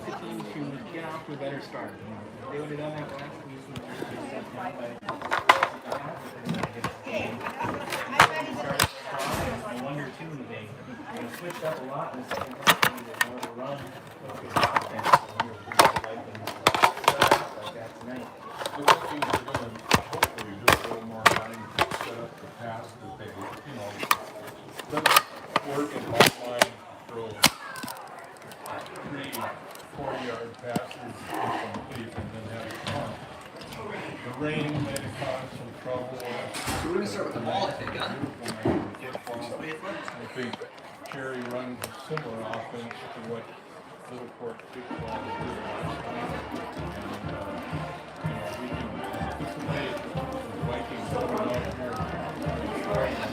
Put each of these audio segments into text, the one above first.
the team to get off to a better start. They would have done that last week. One or two they switched up a lot in the second half. They more of a run focused offense. Like that tonight. The Vikings are going to hopefully just a little more time to set up the pass that they, let's work and offline throw 3-4-yard passes complete and then have it fun. The rain may have caused some trouble. We're going to start with the ball, I think, huh? I think Jerry runs a similar offense to what Little Fork Football did last time. And, we can anticipate the Vikings coming out here and trying to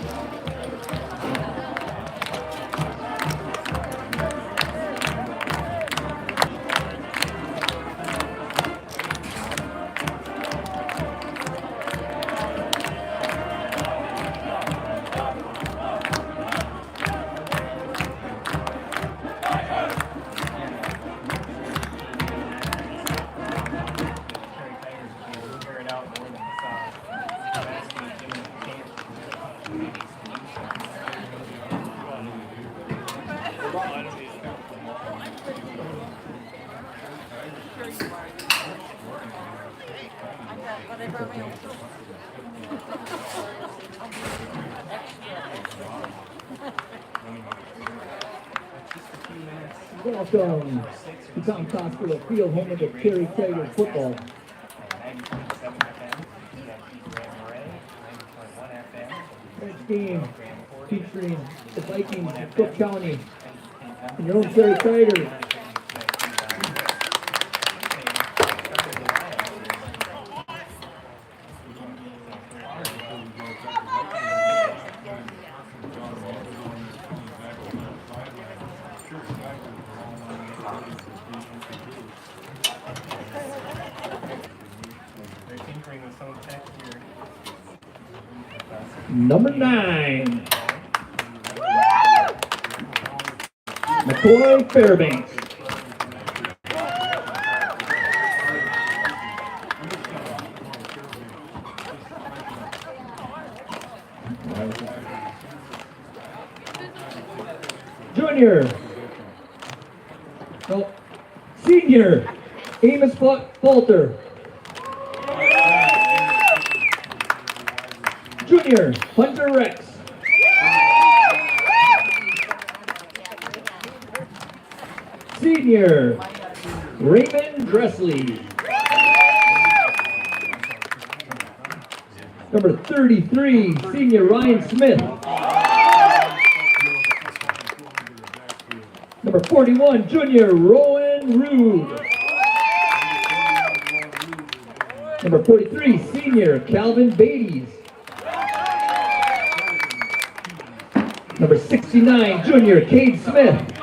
Welcome to Consolidating Field, home of the Tigers Football. Next game featuring the Vikings of Cook County and your own Tigers. Number 9, McCoy Fairbanks. Junior. No. Senior, Amos Falter. Junior, Hunter Rex. Senior, Raymond Dressley. Number 33, Senior Ryan Smith. Number 41, Junior Rowan Rude. Number 43, Senior Calvin Beatties. Number 69, Junior Cade Smith.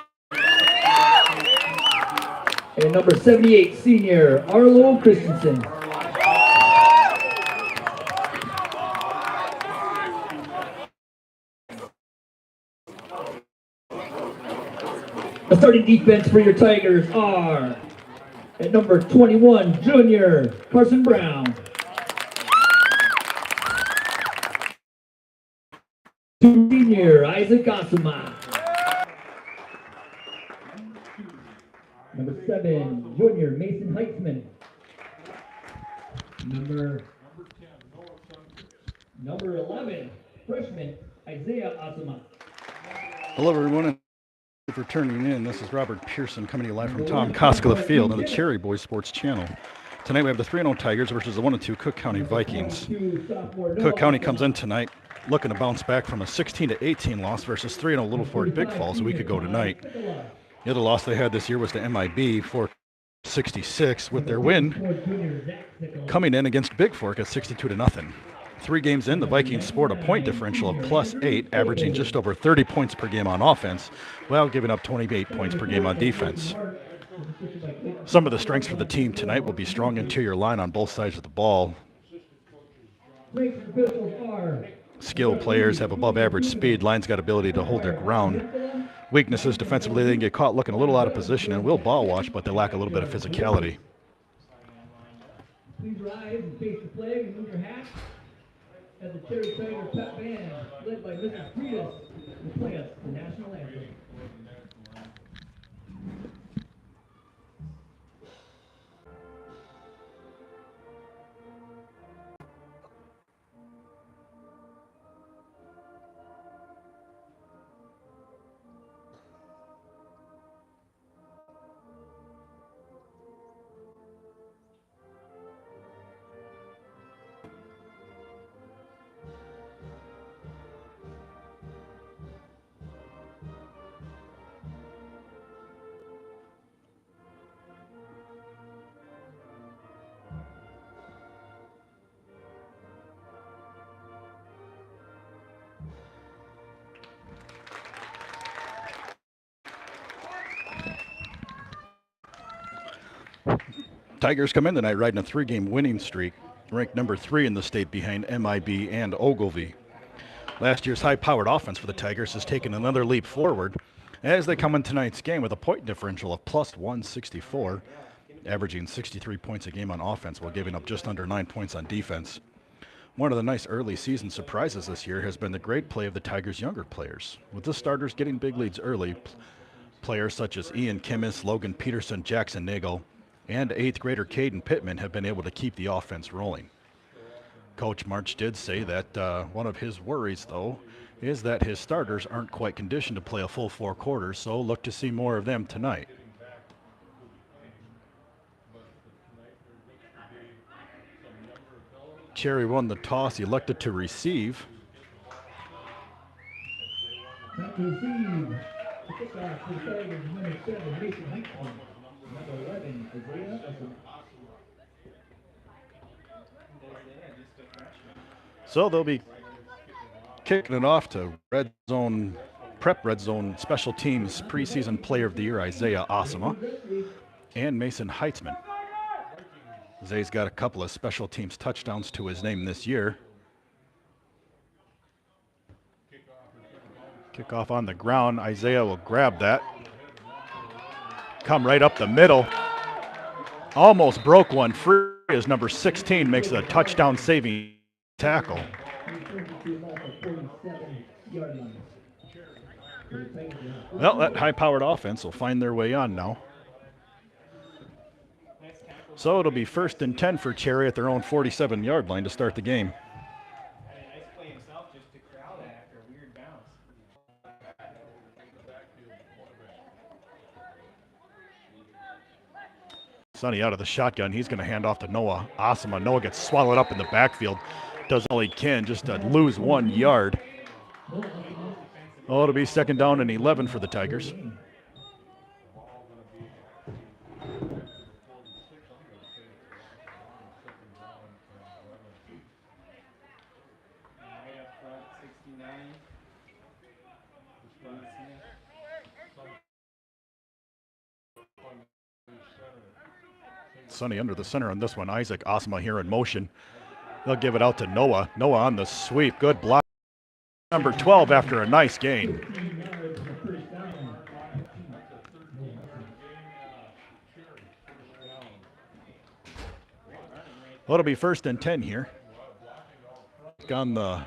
And number 78, Senior Arlo Christensen. The starting defense for your Tigers are at number 21, Junior Carson Brown. Senior Isaac Asuma. Number 7, Junior Mason Heitzman. Number 11, freshman Isaiah Asuma. Hello everyone, and thank you for tuning in. This is Robert Pearson coming to you live from Tom Koskela Field on the Cherry Boys Sports Channel. Tonight we have the 3-0 Tigers versus the 1-2 Cook County Vikings. Cook County comes in tonight looking to bounce back from a 16-18 loss versus 3-0 Little Fork Big Falls a week ago tonight. The other loss they had this year was to MIB 466, with their win coming in against Big Fork at 62-0. 3 games in, the Vikings sport a point differential of +8, averaging just over 30 points per game on offense, while giving up 28 points per game on defense. Some of the strengths for the team tonight will be strong interior line on both sides of the ball. Skilled players have above average speed. Line's got ability to hold their ground. Weaknesses defensively, they can get caught looking a little out of position and will ball watch, but they lack a little bit of physicality. Please rise and face the flag and move your hat as the Cherry Tiger Pep Band, led by Mrs. Frias, will play us the national anthem. Tigers come in tonight riding a 3-game winning streak, ranked number 3 in the state behind MIB and Ogilvie. Last year's high-powered offense for the Tigers has taken another leap forward as they come in tonight's game with a point differential of plus 164, averaging 63 points a game on offense while giving up just under 9 points on defense. One of the nice early season surprises this year has been the great play of the Tigers' younger players. With the starters getting big leads early, players such as Ian Kimmis, Logan Peterson, Jackson Nagel, and 8th grader Caden Pittman have been able to keep the offense rolling. Coach March did say that one of his worries, though, is that his starters aren't quite conditioned to play a full 4 quarters, so look to see more of them tonight. Cherry won the toss, elected to receive. Not to receive. The kickoff for the Tigers, number 7, Mason Heitzman. Number 11, Isaiah. So they'll be kicking it off to Red Zone, Prep Red Zone Special Teams Preseason Player of the Year, Isaiah Osama, and Mason Heitzman. Zay's got a couple of special teams touchdowns to his name this year. Kickoff on the ground. Isaiah will grab that. Come right up the middle. Almost broke one free as number 16 makes a touchdown saving tackle. Well, that high-powered offense will find their way on now. So it'll be 1st and 10 for Cherry at their own 47-yard line to start the game. Sonny out of the shotgun. He's going to hand off to Noah Osama. Noah gets swallowed up in the backfield. Does all he can just to lose 1 yard. Oh, it'll be 2nd down and 11 for the Tigers. Sonny under the center on this one. Isaac Osama here in motion. They'll give it out to Noah. Noah on the sweep. Good block. Number 12 after a nice gain. Well, it'll be 1st and 10 here. On the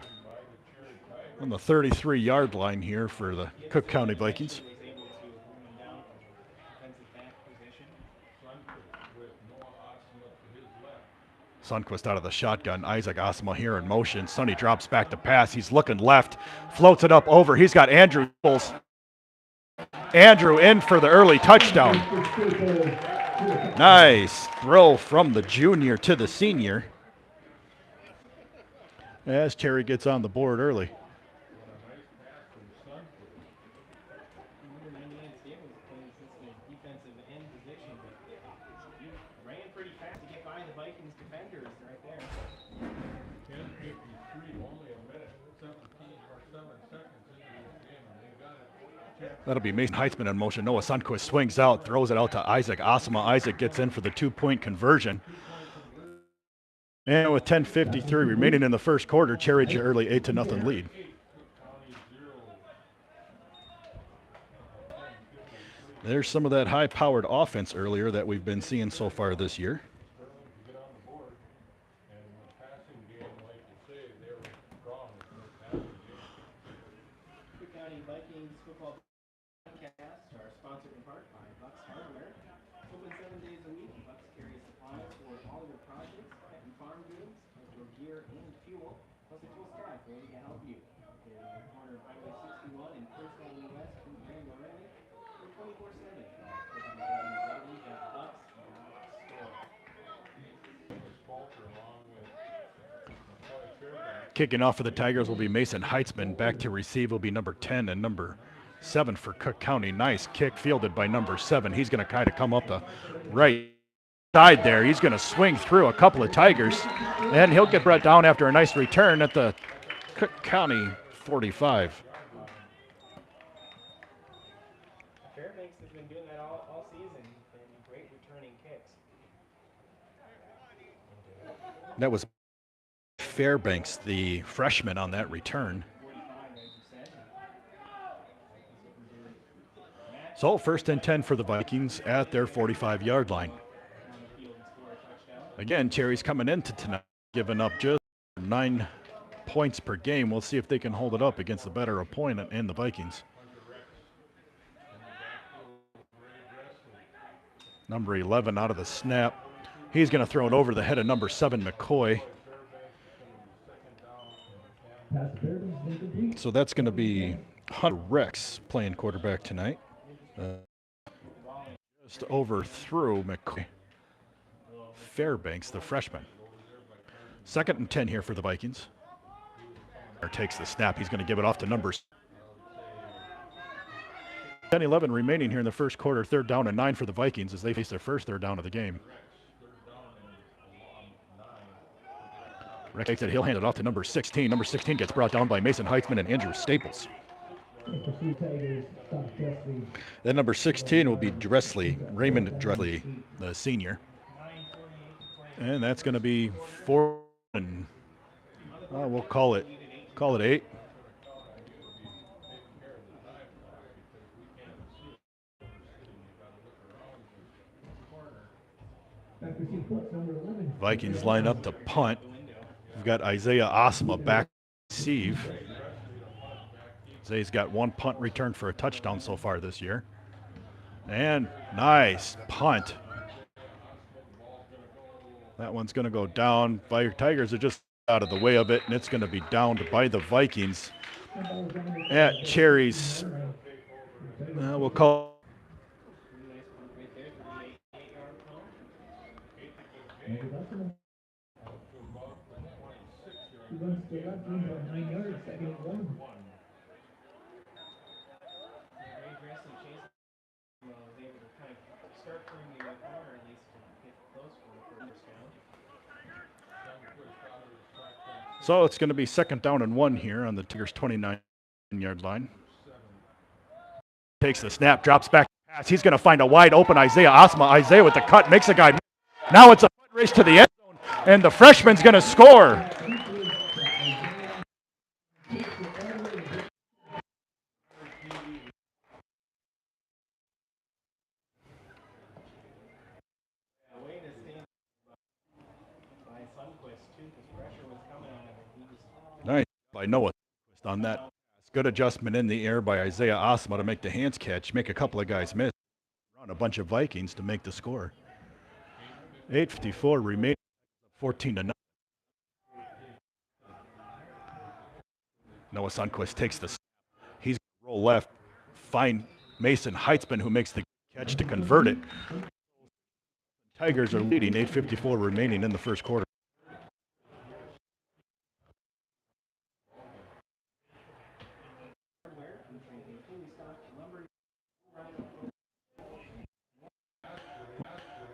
33-yard line here for the Cook County Vikings. Sundquist out of the shotgun. Isaac Osama here in motion. Sonny drops back to pass. He's looking left. Floats it up over. He's got Andrew. Andrew in for the early touchdown. Nice throw from the junior to the senior. As Cherry gets on the board early. That'll be Mason Heitzman in motion. Noah Sundquist swings out, throws it out to Isaac Osama. Isaac gets in for the 2-point conversion. And with 10:53 remaining in the first quarter, Cherry early 8-0 lead. There's some of that high-powered offense earlier that we've been seeing so far this year. Get on the board, and the passing game, like you say, they were strong in the passing game. Cook County Vikings football podcasts are sponsored in part by Bucks Hardware. Open 7 days a week, Bucks carries supplies for all of your projects, pet and farm goods, outdoor gear, and fuel, plus a full staff ready to help you. They're on the corner of Highway 61 and First Avenue West in Grand Moraine. They're 24/7. Kicking off for the Tigers will be Mason Heitzman. Back to receive will be number 10 and number 7 for Cook County. Nice kick fielded by number 7. He's going to kind of come up the right side there. He's going to swing through a couple of Tigers, and he'll get brought down after a nice return at the Cook County 45. Fairbanks has been doing that all season, and great returning kicks. That was Fairbanks, the freshman, on that return. So 1st and 10 for the Vikings at their 45-yard line. Again, Cherry's coming into tonight, giving up just 9 points per game. We'll see if they can hold it up against the better opponent in the Vikings. Number 11 out of the snap. He's going to throw it over the head of number 7, McCoy. So that's going to be Hunter Rex playing quarterback tonight. Just overthrew McCoy. Fairbanks, the freshman. 2nd and 10 here for the Vikings. Takes the snap. He's going to give it off to numbers. 10-11 remaining here in the first quarter. 3rd down and 9 for the Vikings as they face their first 3rd down of the game. Rex takes it. He'll hand it off to number 16. Number 16 gets brought down by Mason Heitzman and Andrew Staples. Then number 16 will be Raymond Dressley, the senior. And that's going to be 4 and we'll call it 8. Vikings line up to punt. We've got Isaiah Osma back to receive. Isaiah's got 1 punt return for a touchdown so far this year. And nice punt. That one's going to go down. Tigers are just out of the way of it, and it's going to be downed by the Vikings at Cherry's. We'll call. So it's going to be 2nd down and 1 here on the Tigers' 29-yard line. Takes the snap, drops back. Pass. He's going to find a wide open Isaiah Osma. Isaiah with the cut, makes a guy. Now it's a foot race to the end zone, and the freshman's going to score. Nice by Noah on that. Good adjustment in the air by Isaiah Osma to make the hands catch, make a couple of guys miss. Run a bunch of Vikings to make the score. 8:54 remaining, 14-9. Noah Sundquist takes the snap. He's going to roll left, find Mason Heitzman, who makes the catch to convert it. Tigers are leading, 8:54 remaining in the first quarter.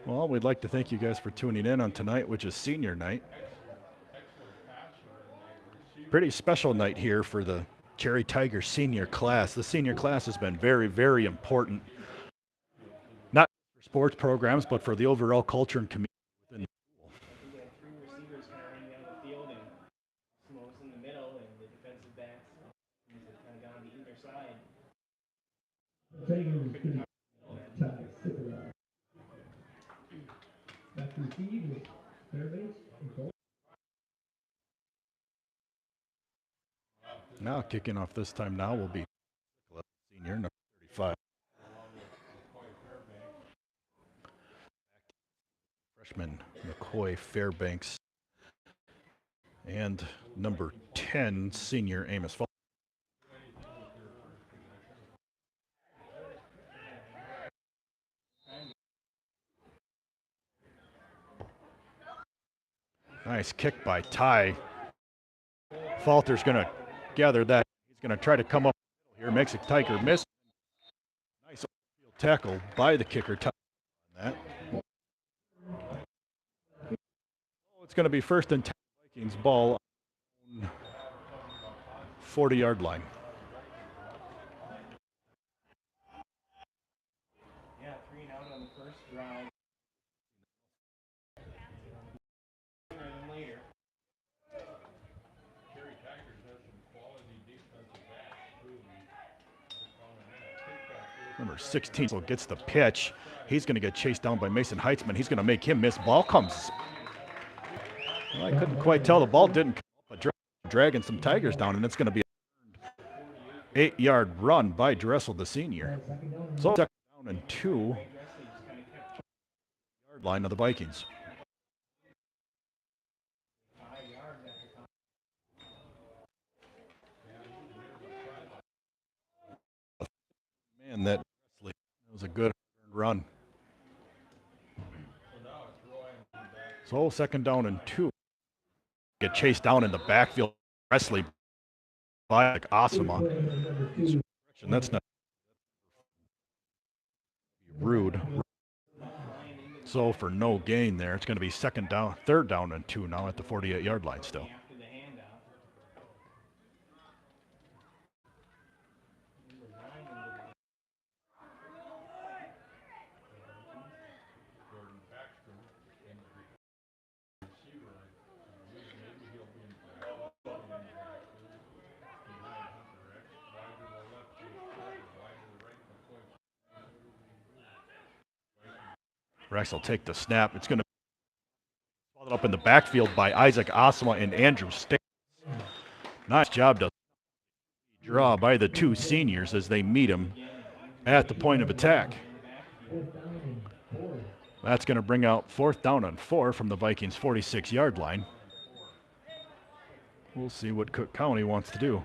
Well, we'd like to thank you guys for tuning in on tonight, which is senior night. Pretty special night here for the Cherry Tigers senior class. The senior class has been very, very important, not for sports programs, but for the overall culture and community within the school. We had 3 receivers kind of running down the field, and Smoke's in the middle, and the defensive backs kind of gone to either side. Now kicking off this time now will be senior, number 35. Freshman McCoy Fairbanks. And number 10, senior Amos Fall. Nice kick by Ty. Falter's going to gather that. He's going to try to come up here, makes a Tiger miss. Nice tackle by the kicker. Ty on that. It's going to be first and 10 Vikings ball on 40-yard line. Yeah, 3 and out on the first drive. Sooner than later. Number 16 so gets the pitch. He's going to get chased down by Mason Heitzman. He's going to make him miss. Ball comes. Well, I couldn't quite tell. The ball didn't come up, but dragging some Tigers down, and it's going to be an 8-yard run by Dressel, the senior. So second down and 2. Yard line of the Vikings. Man, that was a good run. So second down and 2. Get chased down in the backfield. Presley by like Asama. And that's not rude. So for no gain there, it's going to be third down and 2 now at the 48-yard line still. Rex will take the snap. It's going to be followed up in the backfield by Isaac Asama and Andrew Stick. Nice job to draw by the 2 seniors as they meet him at the point of attack. That's going to bring out 4th down and 4 from the Vikings' 46-yard line. We'll see what Cook County wants to do.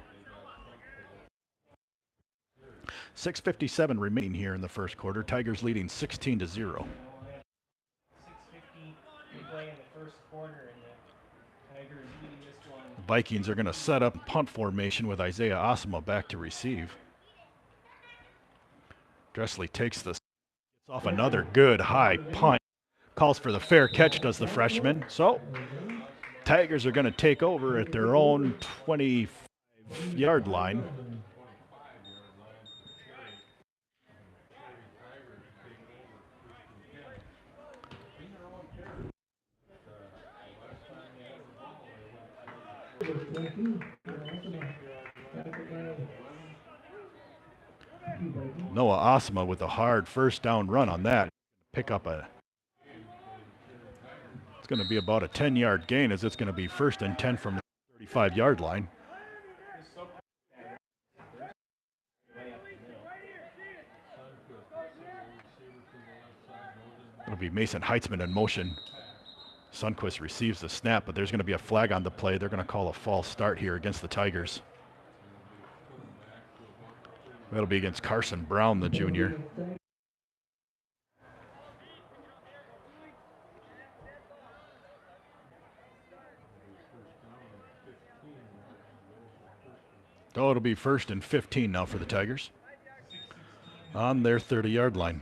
6:57 remaining here in the first quarter. Tigers leading 16-0. Vikings are going to set up punt formation with Isaiah Asama back to receive. Dressley takes this off another good high punt. Calls for the fair catch, does the freshman. So Tigers are going to take over at their own 25-yard line. Noah Asama with a hard first down run on that. Pick up it's going to be about a 10-yard gain as it's going to be first and 10 from the 35-yard line. It'll be Mason Heitzman in motion. Sundquist receives the snap, but there's going to be a flag on the play. They're going to call a false start here against the Tigers. That'll be against Carson Brown, the junior. Oh, it'll be first and 15 now for the Tigers on their 30-yard line.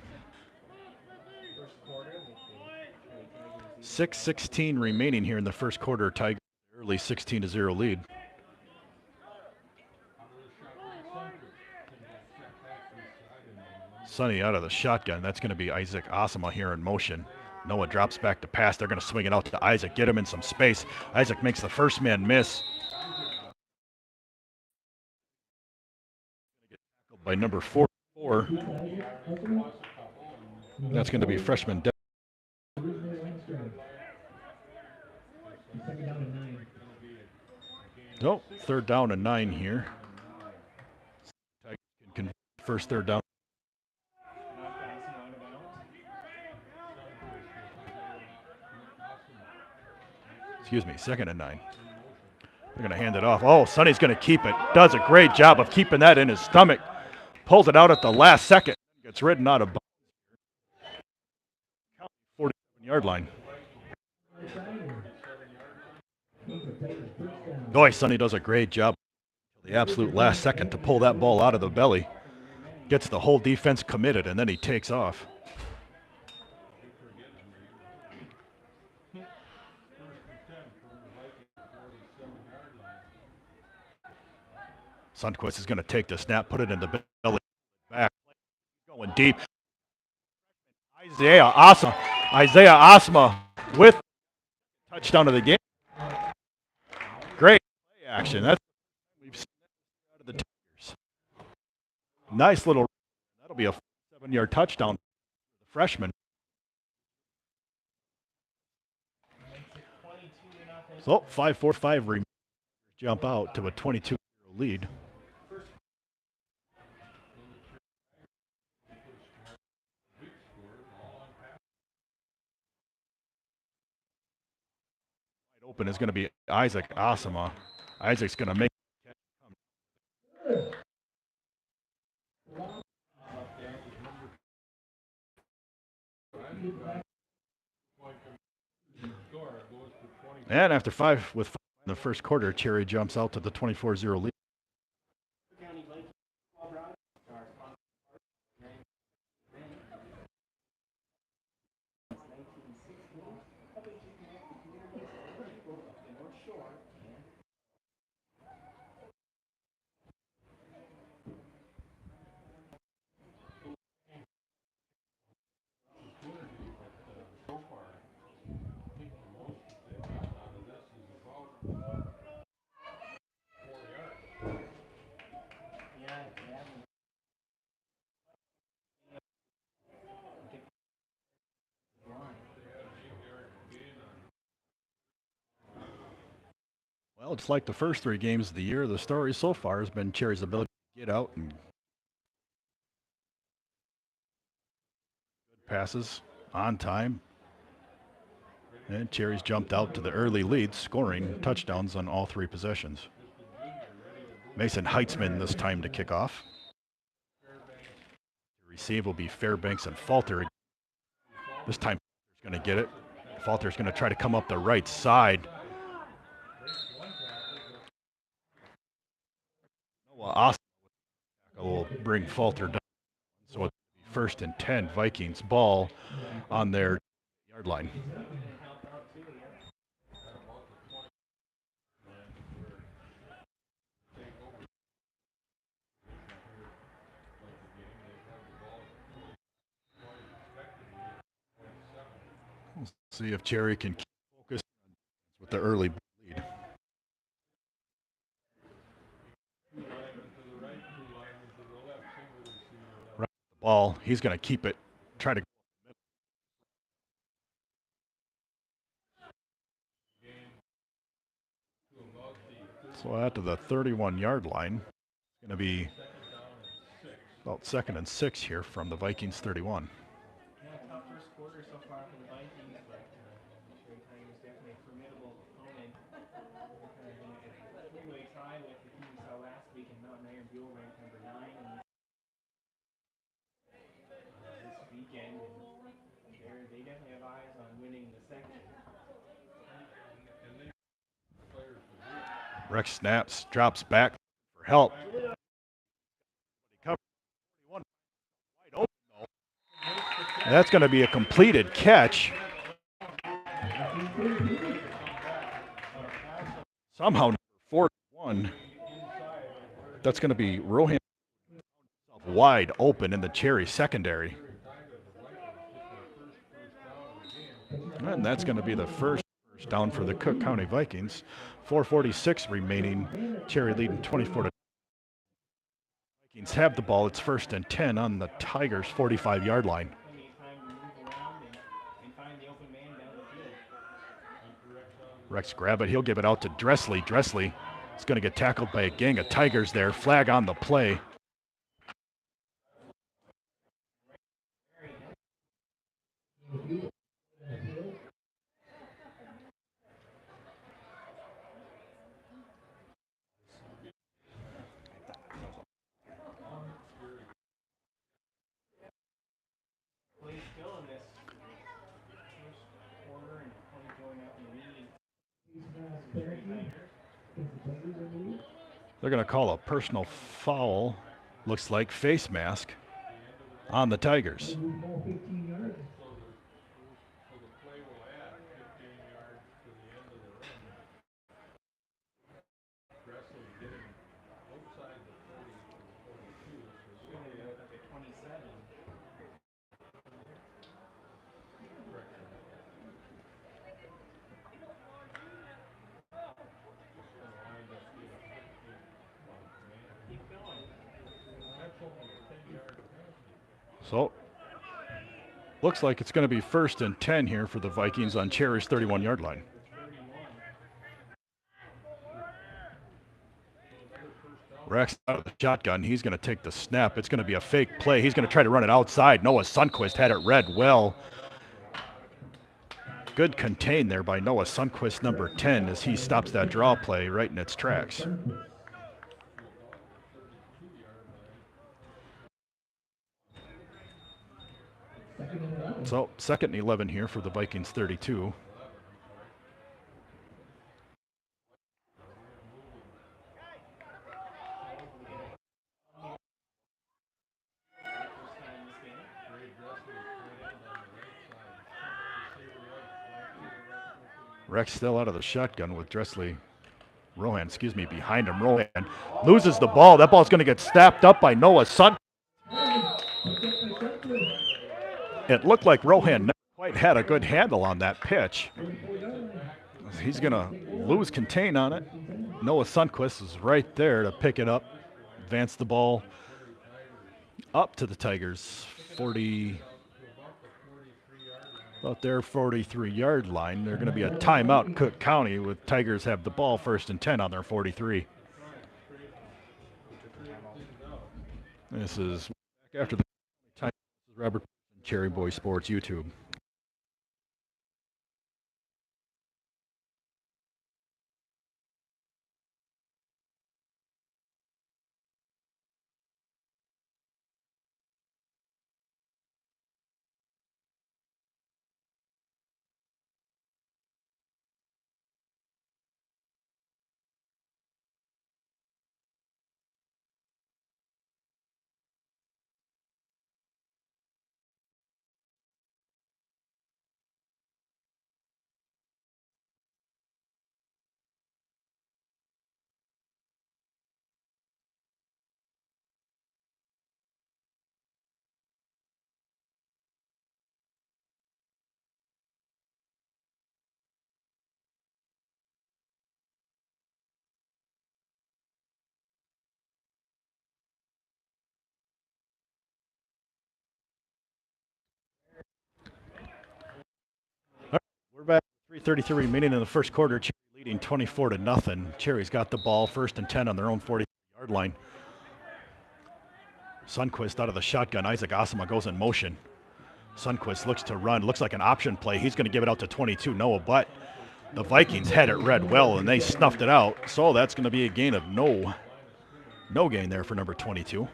6:16 remaining here in the first quarter. Tigers early 16-0 lead. Sonny out of the shotgun. That's going to be Isaac Asama here in motion. Noah drops back to pass. They're going to swing it out to Isaac. Get him in some space. Isaac makes the first man miss. By number 4. That's going to be freshman. Nope, 3rd down and 9 here. first third down. Excuse me, 2nd and 9. They're going to hand it off. Oh, Sonny's going to keep it. Does a great job of keeping that in his stomach. Pulls it out at the last second. Gets ridden out of bounds. 47-yard line. Boy, Sonny does a great job. The absolute last second to pull that ball out of the belly. Gets the whole defense committed, and then he takes off. Sundquist is going to take the snap, put it in the belly, back, going deep. Isaiah Osma with touchdown of the game. Great play action. That's what we've seen out of the Tigers. Nice little. That'll be a 7-yard touchdown for the freshman. So 5-4-5 jump out to a 22-0 lead. Open is going to be Isaac Osama. Isaac's going to make. And after 5 in the first quarter, Cherry jumps out to the 24-0 lead. Well, it's like the first 3 games of the year. The story so far has been Cherry's ability to get out and good passes on time. And Cherry's jumped out to the early lead, scoring touchdowns on all 3 possessions. Mason Heitzman this time to kick off. The receive will be Fairbanks and Falter. This time he's going to get it. Falter's going to try to come up the right side. Noah will bring Falter down. So it's 1st and 10, Vikings ball on their yard line. We'll see if Cherry can keep focus with the early lead. Right the ball, he's going to keep it. Try to. So out to the 31-yard line, it's going to be about 2nd and 6 here from the Vikings 31. Tough first quarter so far for the Vikings, but the Tigers definitely a formidable opponent. Kind of in a 3-way tie with the team we saw last week in Mountain Iron Buell ranked number 9 and this weekend. And they definitely have eyes on winning the second. Rex snaps, drops back for help. That's going to be a completed catch. Somehow, 41. That's going to be Rohan wide open in the Cherry secondary. And that's going to be the first down for the Cook County Vikings. 4:46 remaining. Cherry leading 24-. Vikings have the ball. It's 1st and 10 on the Tigers' 45-yard line. Rex grab it. He'll give it out to Dressley. Dressley is going to get tackled by a gang of Tigers there. Flag on the play. They're going to call a personal foul, looks like face mask, on the Tigers. So, looks like it's going to be 1st and 10 here for the Vikings on Cherry's 31-yard line. Rex out of the shotgun. He's going to take the snap. It's going to be a fake play. He's going to try to run it outside. Noah Sundquist had it read well. Good contain there by Noah Sundquist, number 10, as he stops that draw play right in its tracks. So, 2nd and 11 here for the Vikings 32. Rex still out of the shotgun with Rohan, behind him. Rohan loses the ball. That ball's going to get snapped up by Noah Sun. It looked like Rohan never quite had a good handle on that pitch. He's going to lose contain on it. Noah Sundquist is right there to pick it up, advance the ball up to the Tigers' 43-yard line. They're going to be a timeout, Cook County, with Tigers have the ball 1st and 10 on their 43. This is after the time. Robert Cherry Boy Sports YouTube. We're back. 3:33 remaining in the first quarter. Cherry leading 24-0. Cherry's got the ball 1st and 10 on their own 40-yard line. Sundquist out of the shotgun. Isaac Asama goes in motion. Sundquist looks to run. Looks like an option play. He's going to give it out to 22 Noah, but the Vikings had it read well, and they snuffed it out. So that's going to be a gain of no gain there for number 22.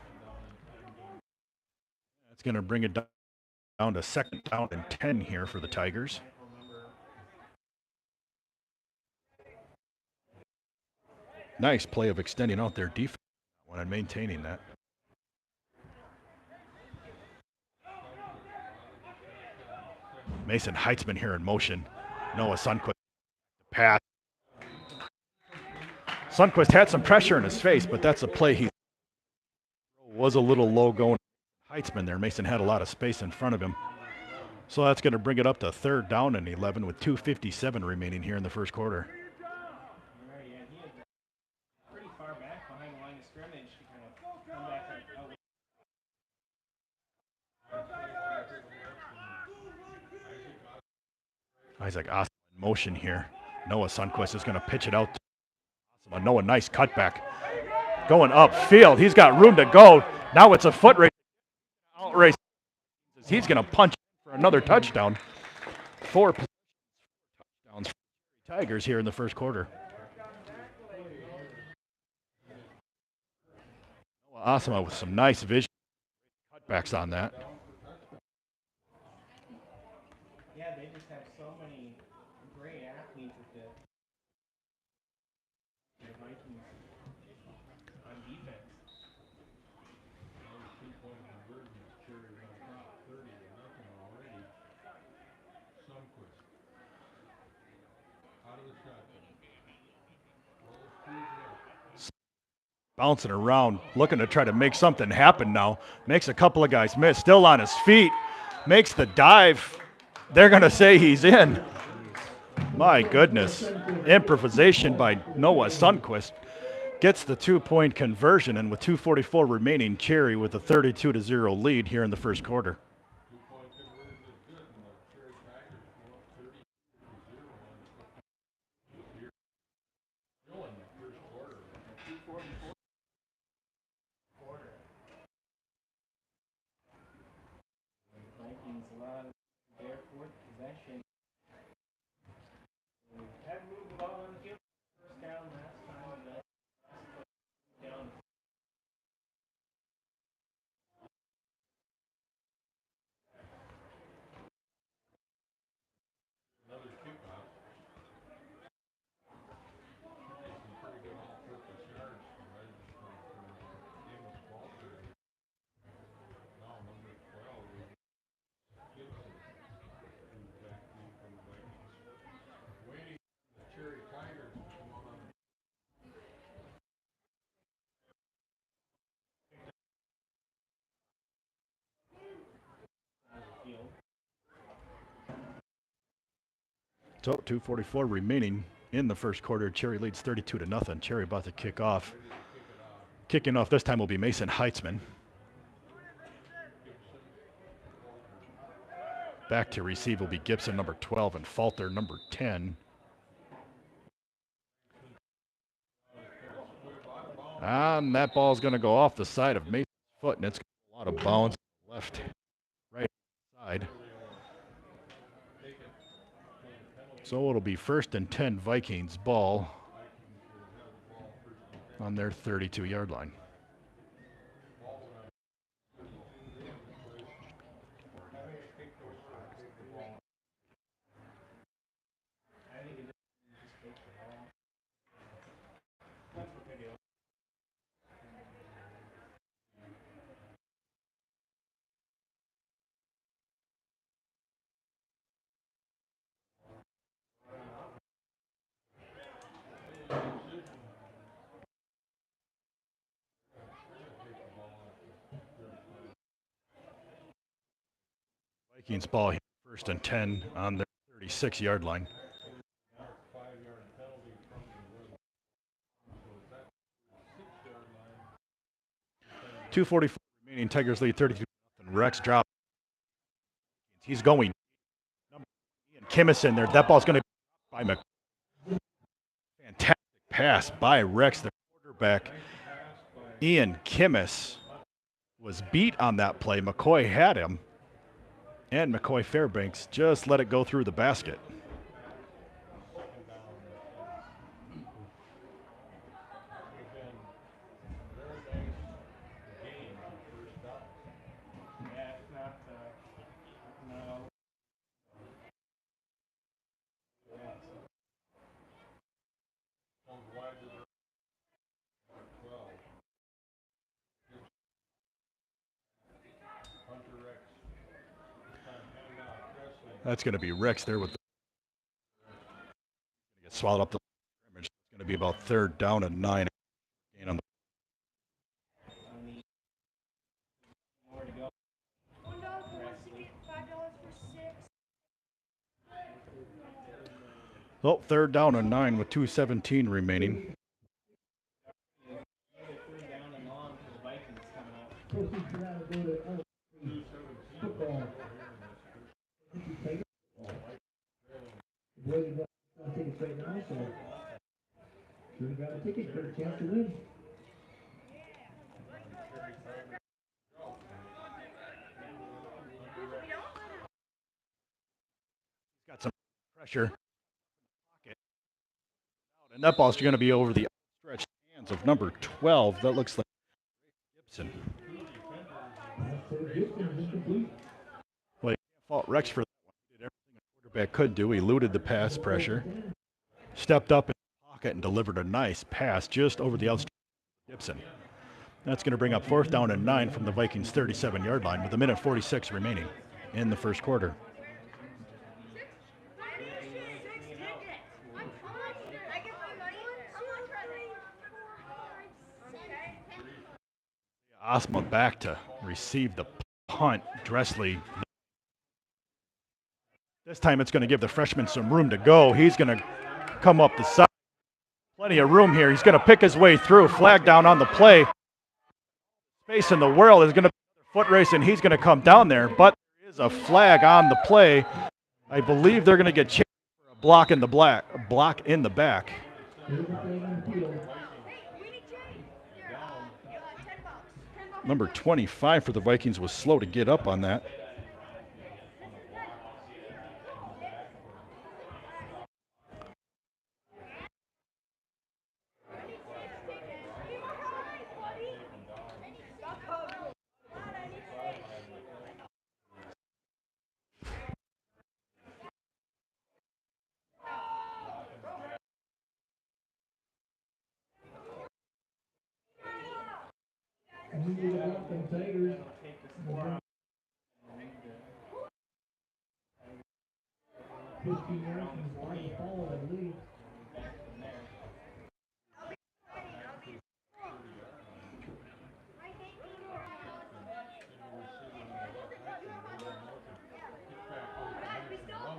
That's going to bring it down to 2nd down and 10 here for the Tigers. Nice play of extending out their defense and maintaining that. Mason Heitzman here in motion. Noah Sundquist pass. Sundquist had some pressure in his face, but that's a play he was a little low going. Heitzman there. Mason had a lot of space in front of him. So that's going to bring it up to 3rd down and 11 with 2:57 remaining here in the first quarter. Isaac Asama in motion here. Noah Sundquist is going to pitch it out to Asama. Noah, nice cutback. Going upfield. He's got room to go. Now it's a foot race. Outrace. He's going to punch for another touchdown. 4 touchdowns for the Tigers here in the first quarter. Noah Asama with some nice vision. Cutbacks on that. Yeah, they just have so many great athletes at the Vikings on defense. Another 2-point conversion. Cherry on top, 30-0 already. Sunquist. Out of the shotgun. Rolls through it. Bouncing around, looking to try to make something happen now. Makes a couple of guys miss. Still on his feet. Makes the dive. They're going to say he's in. My goodness. Improvisation by Noah Sunquist. Gets the 2-point conversion, and with 2:44 remaining, Cherry with a 32-0 lead here in the first quarter. 2-point conversion is good, and the Cherry Tigers go up 30-0 here. Still in the first quarter. 2:44 quarter. Vikings allowed their fourth possession. Had moved the ball on the field. First down last time. Down. Another kickoff. Some pretty good all-purpose yards from Amos Walter. Now number 12 is Gibson, who's back deep from the Vikings. Waiting for the Cherry Tigers to come on. So 2:44 remaining in the first quarter. Cherry leads 32-0. Cherry about to kick off. Kicking off this time will be Mason Heitzman. Back to receive will be Gibson, number 12, and Falter, number 10. And that ball's going to go off the side of Mason's foot, and it's got a lot of bounce left, right side. So it'll be 1st and 10 Vikings ball on their 32-yard line. Vikings ball here, 1st and 10 on their 36-yard line. 5-yard penalty from the 2:44 remaining. Tigers lead 32-0. Rex drop. He's going. Ian Kimmison there. That ball's going to be by fantastic pass by Rex, the quarterback. Ian Kimmis was beat on that play. McCoy had him. And McCoy Fairbanks just let it go through the basket. That's going to be Rex there with the get swallowed up the scrimmage. It's going to be about 3rd down and 9. Gain on the oh, 3rd down and 9 with 2:17 remaining. Boys are going to tickets right now, so sure to grab a ticket for a chance to win. Got some pressure. And that ball's going to be over the outstretched hands of number 12. That looks like Gibson. Well, you can't fault Rex for that one. He did everything a quarterback could do. He eluded the pass pressure, stepped up in the and delivered a nice pass just over the outside of Gibson. That's going to bring up 4th down and 9 from the Vikings' 37-yard line with 1:46 remaining in the first quarter. Osma back to receive the punt. Dressley. This time it's going to give the freshman some room to go. He's going to come up the side. Plenty of room here. He's going to pick his way through. Flag down on the play. Space in the world is going to be another foot race, and he's going to come down there. But there is a flag on the play. I believe they're going to get chased for a block in the back. Number 25 for the Vikings was slow to get up on that.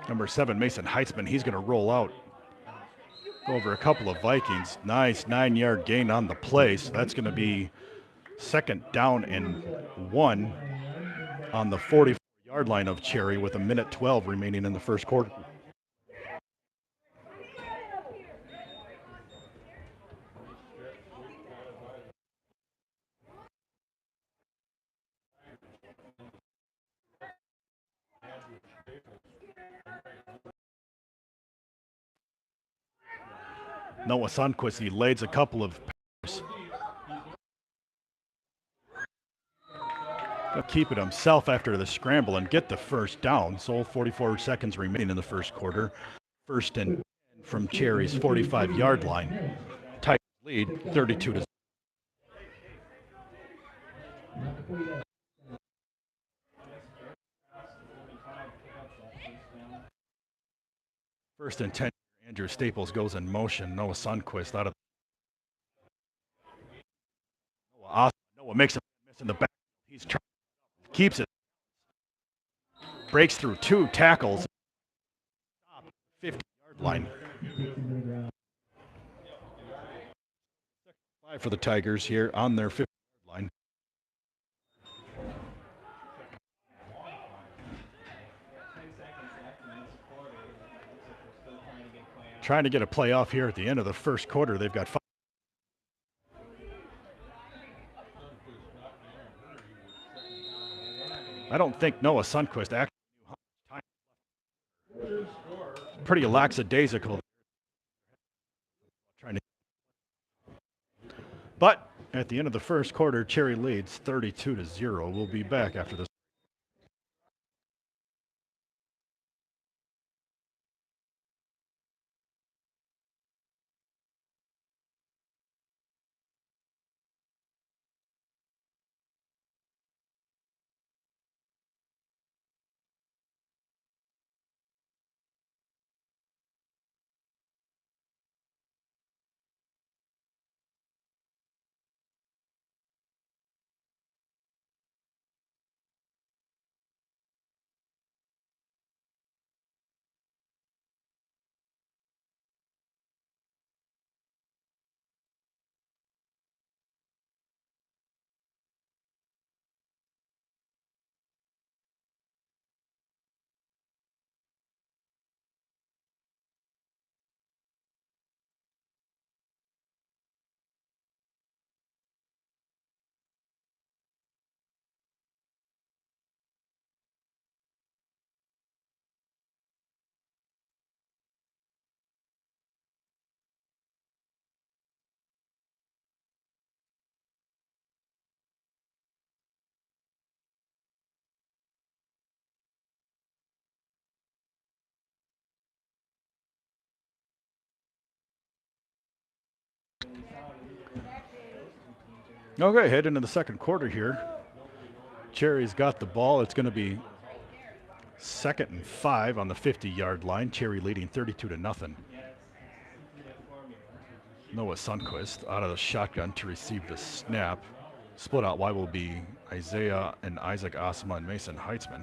Number 7, Mason Heitzman, he's going to roll out. Go over a couple of Vikings. Nice 9-yard gain on the play. So that's going to be 2nd down and 1 on the 44-yard line of Cherry with 1:12 remaining in the first quarter. Noah Sundquist, he lays a couple of pairs. He'll keep it himself after the scramble and get the first down. So 44 seconds remaining in the first quarter. 1st and 10 from Cherry's 45-yard line. Tigers lead 32-0. First and 10. Andrew Staples goes in motion. Noah Sundquist out of. Noah makes a miss in the back. He's trying, keeps it. Breaks through 2 tackles. 50-yard line. 5 for the Tigers here on their 50-yard line. Trying to get a play off here at the end of the first quarter. They've got 5. I don't think Noah Sundquist actually knew how much time. Pretty lackadaisical. But at the end of the first quarter, Cherry leads 32-0. We'll be back after this. Okay, head into the second quarter here. Cherry's got the ball. It's going to be 2nd and 5 on the 50-yard line. Cherry leading 32 to nothing. Noah Sundquist out of the shotgun to receive the snap. Split out wide will be Isaiah and Isaac Osma and Mason Heitzman.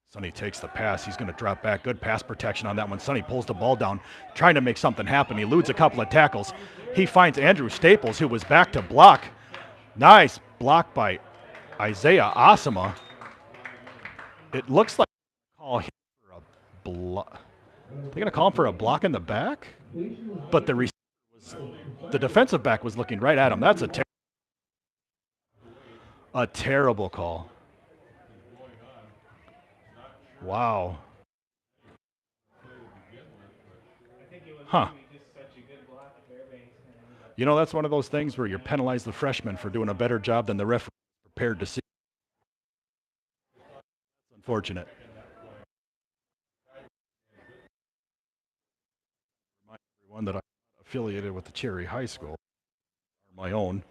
Sonny takes the pass. He's going to drop back. Good pass protection on that one. Sonny pulls the ball down, trying to make something happen. He eludes a couple of tackles. He finds Andrew Staples, who was back to block. Nice block by Isaiah Osama. It looks like they're going to call him for a block in the back, but the defensive back was looking right at him. That's a terrible call. Wow. Huh. You know, that's one of those things where you penalize the freshman for doing a better job than the referee was prepared to see. It's unfortunate. Remind everyone that I'm affiliated with the Cherry High School, my own.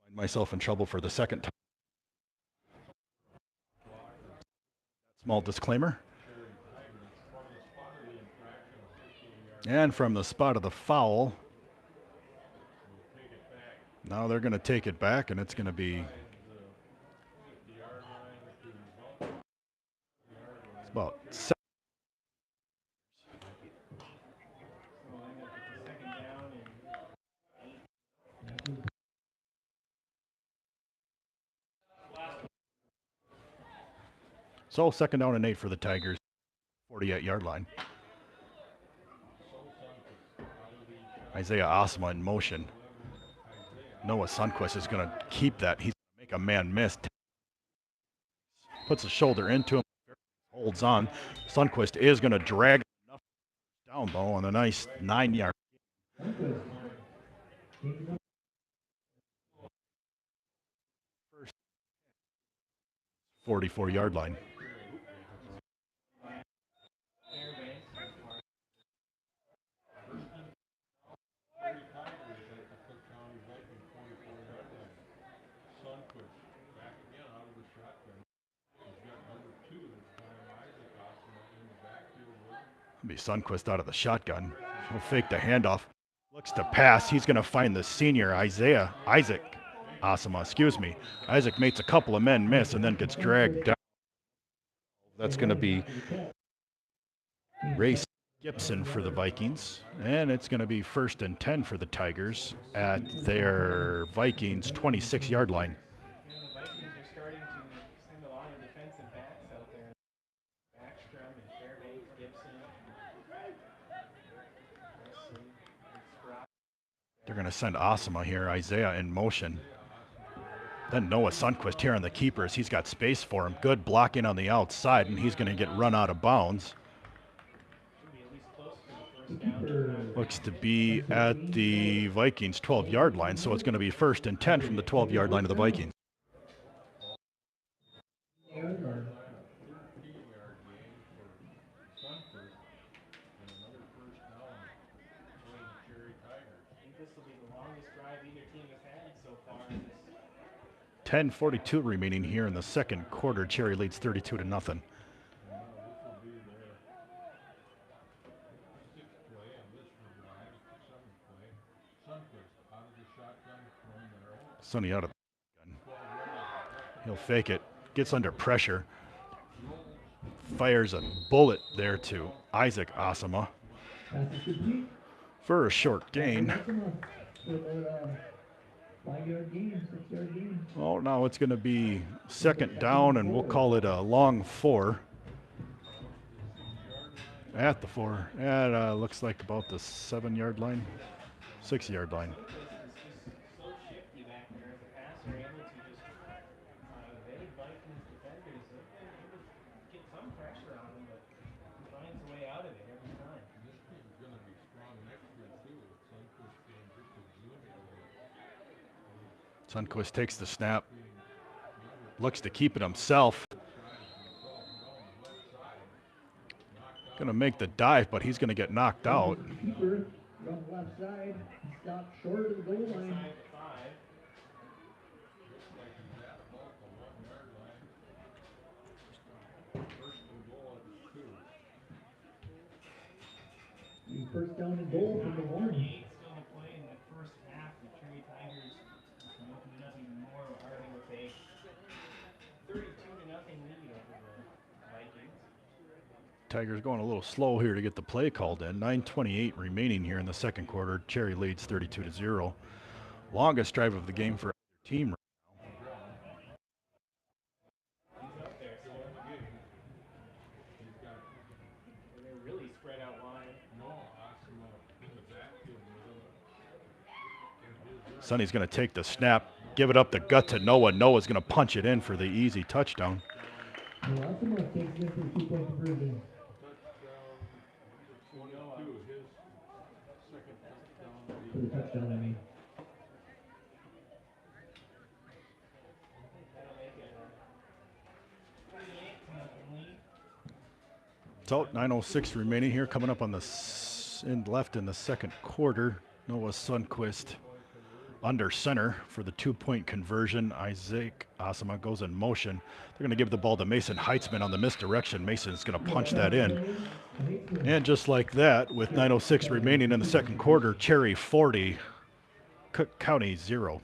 Find myself in trouble for the second time. Small disclaimer. And from the spot of the foul, now they're going to take it back, and it's going to be about 7. So 2nd down and 8 for the Tigers, 48-yard line. Isaiah Osma in motion. Noah Sundquist is going to keep that. He's going to make a man miss. Puts a shoulder into him, holds on. Sundquist is going to drag enough down, though, on a nice 9-yard. 44-yard line. Be Sundquist out of the shotgun. He'll fake the handoff. Looks to pass. He's going to find the senior Isaac Osama. Excuse me. Isaac makes a couple of men miss and then gets dragged down. That's going to be Ray Gibson for the Vikings, and it's going to be 1st and 10 for the Tigers at their Vikings 26-yard line. They're going to send Osama here, Isaiah in motion. Then Noah Sundquist here on the keepers. He's got space for him. Good blocking on the outside, and he's going to get run out of bounds. Looks to be at the Vikings 12-yard line, so it's going to be 1st and 10 from the 12-yard line of the Vikings. This will be the longest drive either team has had so far. 10:42 remaining here in the second quarter. Cherry leads 32 to nothing. Sonny out of the gun. He'll fake it. Gets under pressure. Fires a bullet there to Isaac Osama for a short gain. 5-yard gain, 6-yard gain. Oh, now it's going to be 2nd down, and we'll call it a long 4. At the 4. It looks like about the 7-yard line, 6-yard line. So shifty back there as a passer, able to just evade Vikings defenders. Get some pressure on him, but he finds a way out of it every time. This team's going to be strong next year, too. Sunquist being just a junior. Sundquist takes the snap, looks to keep it himself. Going to make the dive, but he's going to get knocked out. From left side, stopped short of the goal line. Inside the 5. Looks like he's at about the 1 yard line. First and goal at the 2. First down and goal from the 1. 38 still to play in the first half. The Cherry Tigers can open it up even more already with a 32-0 lead over the Vikings. Tigers going a little slow here to get the play called in. 9:28 remaining here in the second quarter. Cherry leads 32-0. Longest drive of the game for either team. He's up there, so He's got they're really spread out wide. no Asima in the backfield with him. Sonny's going to take the snap, give it up the gut to Noah. Noah's going to punch it in for the easy touchdown. Awesome takes it for 2-point conversion. Touchdown, 22, his second touchdown. For the touchdown, I mean. That'll make it a 38-0 lead. So 9:06 remaining here, coming up on the left in the second quarter. Noah Sundquist under center for the 2-point conversion. Isaac Asima goes in motion. They're going to give the ball to Mason Heitzman on the misdirection. Mason's going to punch that in. And just like that, with 9:06 remaining in the second quarter, Cherry 40, Cook County 0.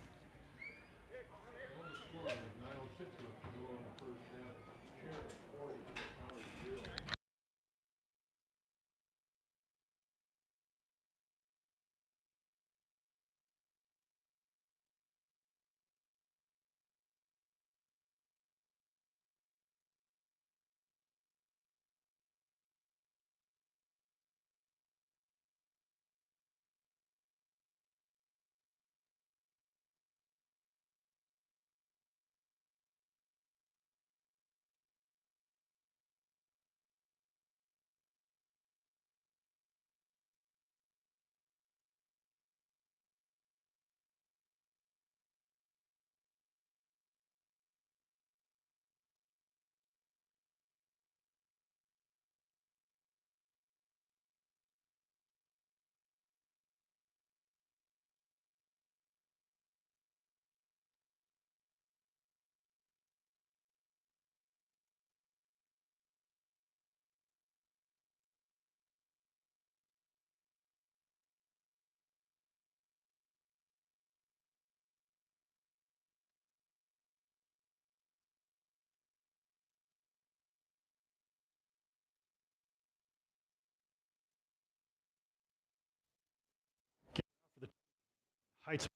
Heitzman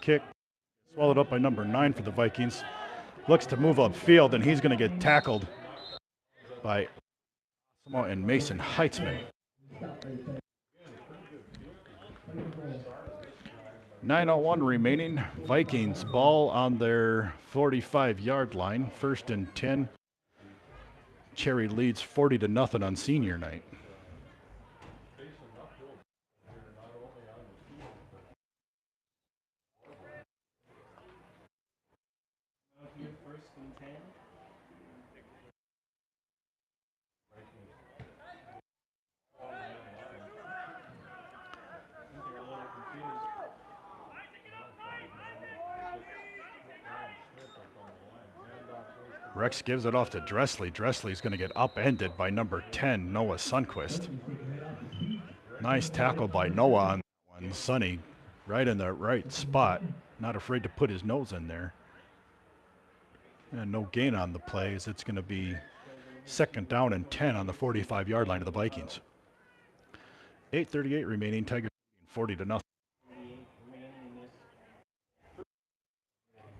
kick swallowed up by number 9 for the Vikings. Looks to move upfield, and he's going to get tackled by Asima and Mason Heitzman. 9:01 remaining. Vikings ball on their 45-yard line. 1st and 10. Cherry leads 40-0 on senior night. Here, 1st and 10. I think they're a little confused. Rex gives it off to Dressley. Dressley's going to get upended by number 10, Noah Sundquist. Nice tackle by Noah on that one. Sonny right in the right spot. Not afraid to put his nose in there. And no gain on the plays. It's going to be 2nd down and 10 on the 45-yard line of the Vikings. 8:38 remaining. Tigers 40-0. 38 remaining in this.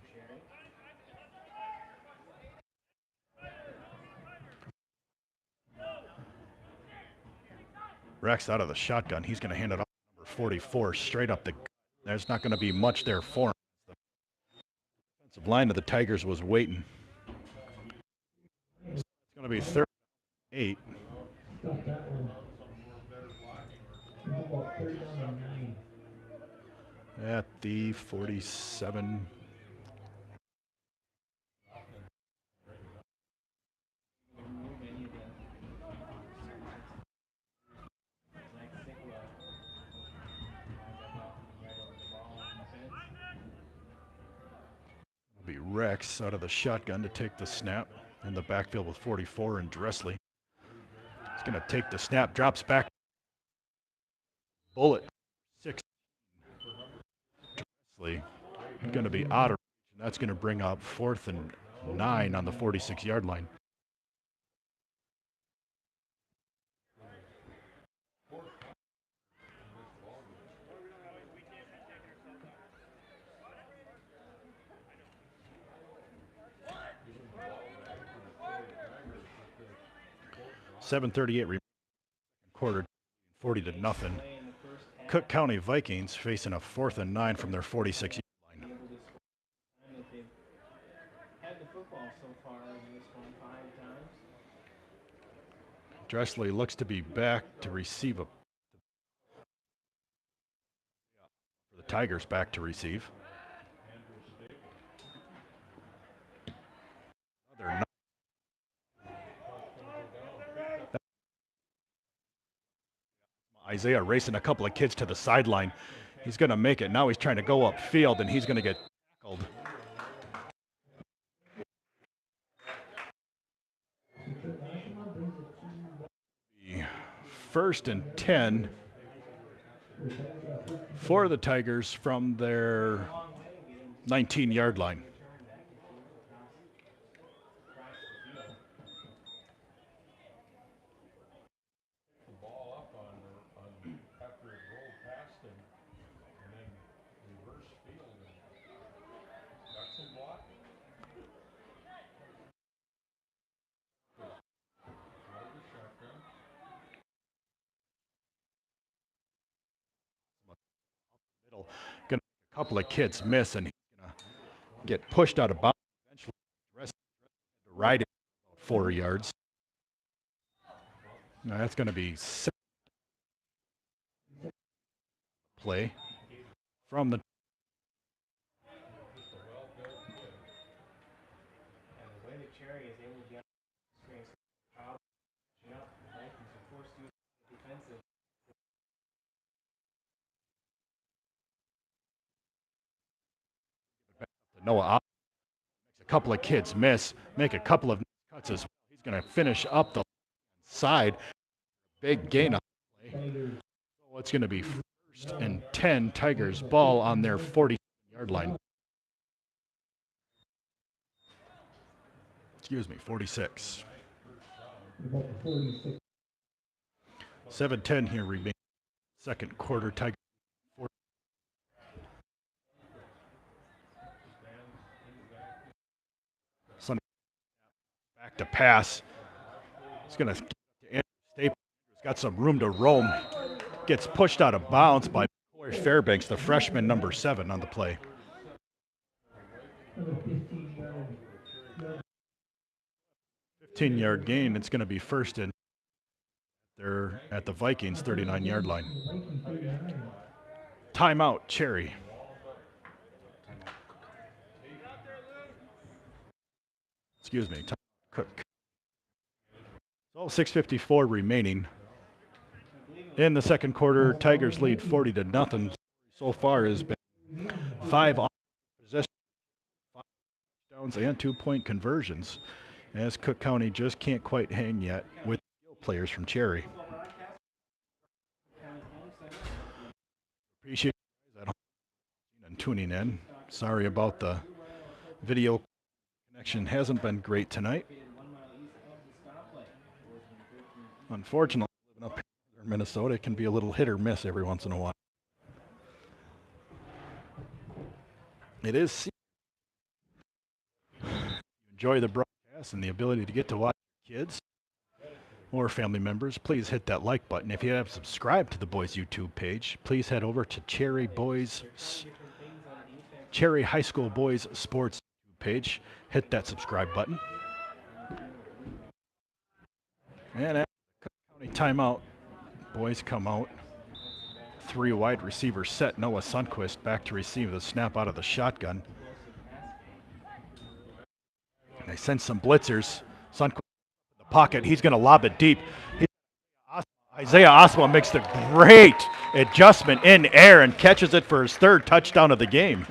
Cherry. Rex out of the shotgun. He's going to hand it off to number 44 straight up the. There's not going to be much there for him. The defensive line of the Tigers was waiting. It's going to be 3rd and 8. Stop that one. About 3rd down and 9. At the 47. Rex out of the shotgun to take the snap. In the backfield with 44 and Dressley. He's going to take the snap, drops back. Bullet. 6. Dressley going to be out of reach, and that's going to bring up 4th and 9 on the 46-yard line. .38 quarter, 40-0. Cook County Vikings facing a 4th and 9 from their 46-yard line. Dressley looks to be back to receive for the Tigers back to receive. Isaiah racing a couple of kids to the sideline. He's going to make it. Now he's trying to go upfield, and he's going to get tackled. First and 10 for the Tigers from their 19-yard line. Gonna a couple of kids miss, and he's gonna get pushed out of bounds. Eventually, the rest to ride it about 4 yards. Now that's gonna be play from the. Noah makes a couple of kids miss, make a couple of cuts as well. He's going to finish up the side. Big gain on the play. So it's going to be 1st and 10 Tigers ball on their 40-yard line. Excuse me, 46. 7-10 here remaining. Second quarter, Tigers. Back to pass. He's going to Andrew Staples. He's got some room to roam. Gets pushed out of bounds by Corey Fairbanks, the freshman, number 7 on the play. 15-yard gain. It's going to be 1st and they're at the Vikings 39-yard line. Timeout, Cherry. Excuse me. Cook. So 6:54 remaining in the second quarter. Tigers lead 40-0. So far has been 5 on possession, 5 touchdowns, and 2-point conversions, as Cook County just can't quite hang yet with players from Cherry. Appreciate you guys and tuning in. Sorry about the video connection, hasn't been great tonight. Unfortunately, living up here in Minnesota, it can be a little hit or miss every once in a while. It is. Enjoy the broadcast and the ability to get to watch kids or family members. Please hit that like button. If you haven't subscribed to the Boys YouTube page, please head over to Cherry High School Boys Sports page. Hit that subscribe button. And after the Cook County timeout, boys come out. 3 wide receivers set. Noah Sundquist back to receive the snap out of the shotgun. They send some blitzers. Sundquist in the pocket. He's going to lob it deep. Isaiah Oswald makes the great adjustment in air and catches it for his 3rd touchdown of the game.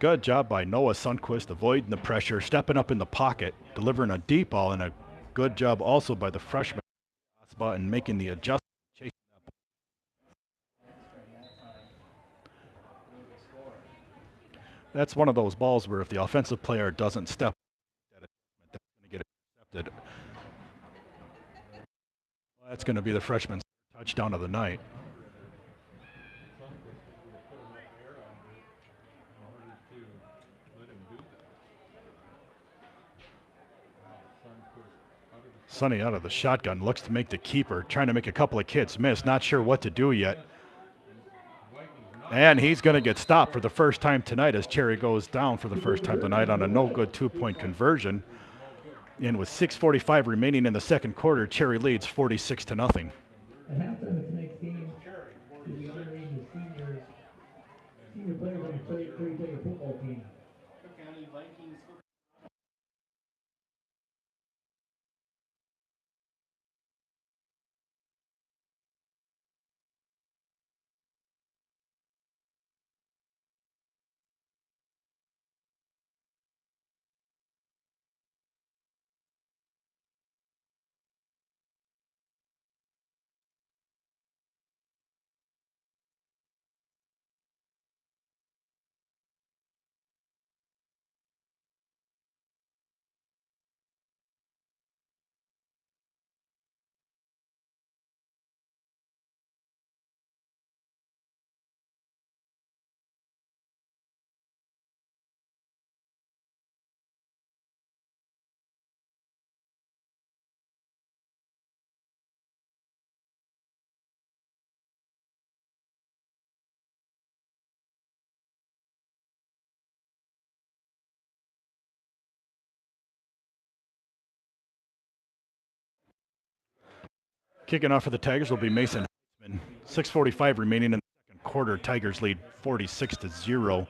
Good job by Noah Sundquist avoiding the pressure, stepping up in the pocket, delivering a deep ball, and a good job also by the freshman spot and making the adjustment. That's one of those balls where if the offensive player doesn't step at it, that's going to get intercepted. That's going to be the freshman's touchdown of the night. Sonny out of the shotgun, looks to make the keeper, trying to make a couple of kids miss, not sure what to do yet. And he's going to get stopped for the first time tonight as Cherry goes down for the first time tonight on a no-good two-point conversion. And with 6:45 remaining in the second quarter, Cherry leads 46-0. At halftime of tonight's game, we'll be honoring the senior players on the Tigers football team. Cook County Vikings Kicking off for the Tigers will be Mason Heisman. 6:45 remaining in the second quarter. Tigers lead 46-0.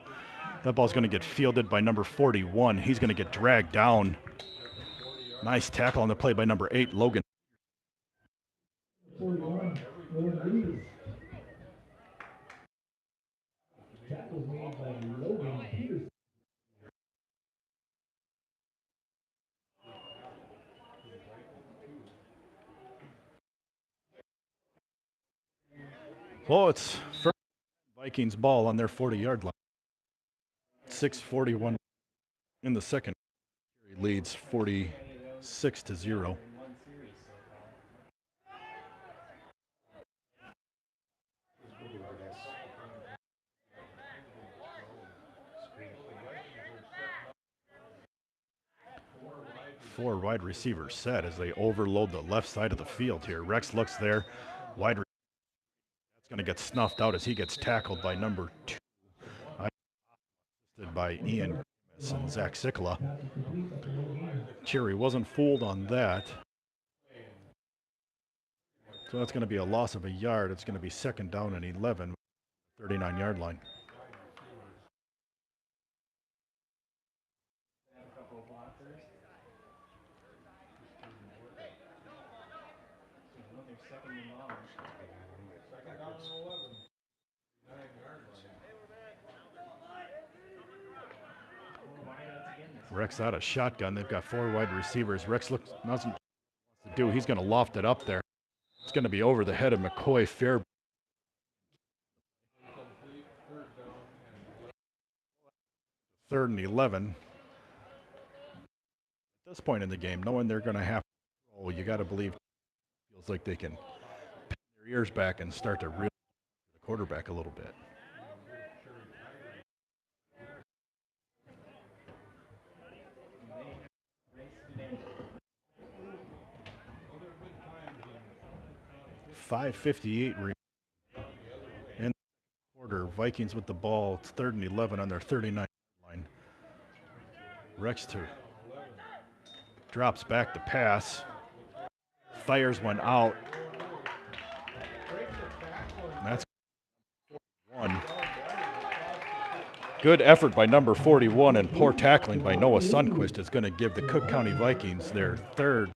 That ball's going to get fielded by number 41. He's going to get dragged down. Nice tackle on the play by number 8, Logan. 41, Logan Reeves. Tackle made by Logan Peterson. Well, it's first Vikings ball on their 40-yard line. 6:41 in the second. He leads 46-0. 4 wide receivers set as they overload the left side of the field here. Rex looks there. Wide receiver. That's going to get snuffed out as he gets tackled by number 2. Assisted by Ian and Zach Sikla. Cherry wasn't fooled on that. So that's going to be a loss of a yard. It's going to be second down and 11, 39-yard line. Rex out of shotgun. They've got 4 wide receivers. Rex looks doesn't to do. He's going to loft it up there. It's going to be over the head of McCoy Fair. Third and 11. At this point in the game, knowing they're going to have to roll, you got to believe it feels like they can pin their ears back and start to reel the quarterback a little bit. .558 in the quarter. Vikings with the ball. It's 3rd and 11 on their 39 line. Rex drops back to pass. Fires one out. That's 1. Good effort by number 41 and poor tackling by Noah Sundquist is going to give the Cook County Vikings their 3rd.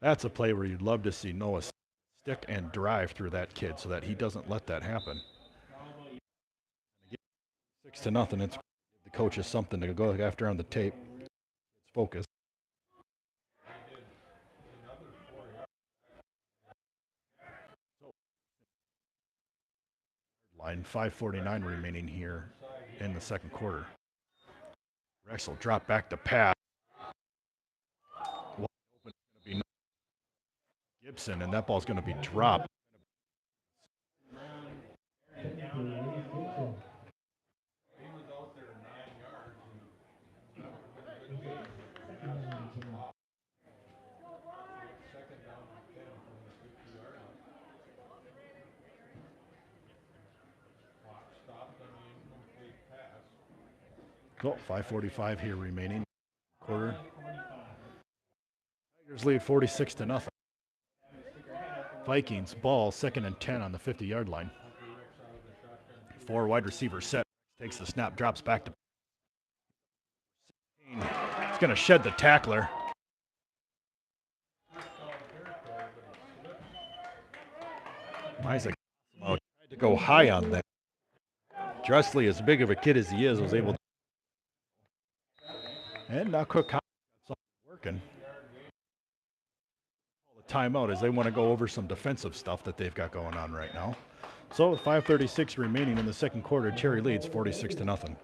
That's a play where you'd love to see Noah stick and drive through that kid so that he doesn't let that happen. 6-0. It's the coaches something to go after on the tape. It's focus. Line 5:49 remaining here in the second quarter. Rex will drop back to pass. Wide open is going to be Gibson, and that ball's going to be dropped. Oh, 5:45 here remaining. Quarter. Tigers lead 46-0. Vikings ball 2nd and 10 on the 50-yard line. 4 wide receivers set. Takes the snap, drops back to. It's going to shed the tackler. Isaac tried to go high on that. Dressley, as big of a kid as he is, was able to. And now Cook County got something working. The timeout as they want to go over some defensive stuff that they've got going on right now. So with 5:36 remaining in the second quarter, Cherry leads 46-0.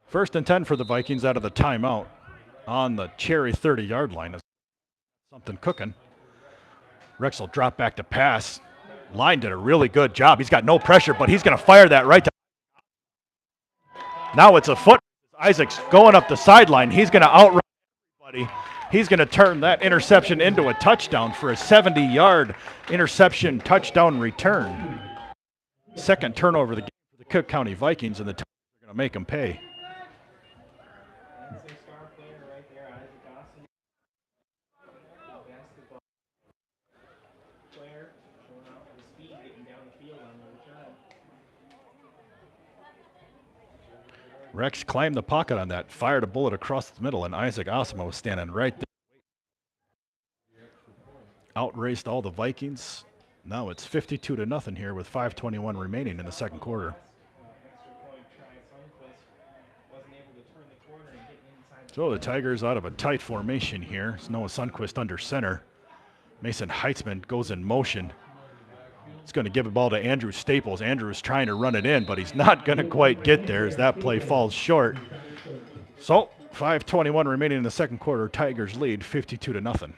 First and 10 for the Vikings out of the timeout on the Cherry 30-yard line. Something cooking. Rex will drop back to pass. Line did a really good job. He's got no pressure, but he's going to fire that right to. Now it's a foot. Isaac's going up the sideline. He's going to outrun everybody. He's going to turn that interception into a touchdown for a 70-yard interception touchdown return. Second turnover of the game for the Cook County Vikings, and the Tigers are going to make them pay. That's their star player right there, Isaac Austin. Basketball player showing off the speed, getting down the field on the return. Rex climbed the pocket on that, fired a bullet across the middle, and Isaac Osmo was standing right there. Outraced all the Vikings. Now it's 52-0 here with 5:21 remaining in the second quarter. Extra point try. Sundquist wasn't able to turn the corner and get inside. So the Tigers out of a tight formation here. It's Noah Sundquist under center. Mason Heitzman goes in motion. It's going to give the ball to Andrew Staples. Andrew's trying to run it in, but he's not going to quite get there as that play falls short. So 5:21 remaining in the second quarter. Tigers lead 52-0.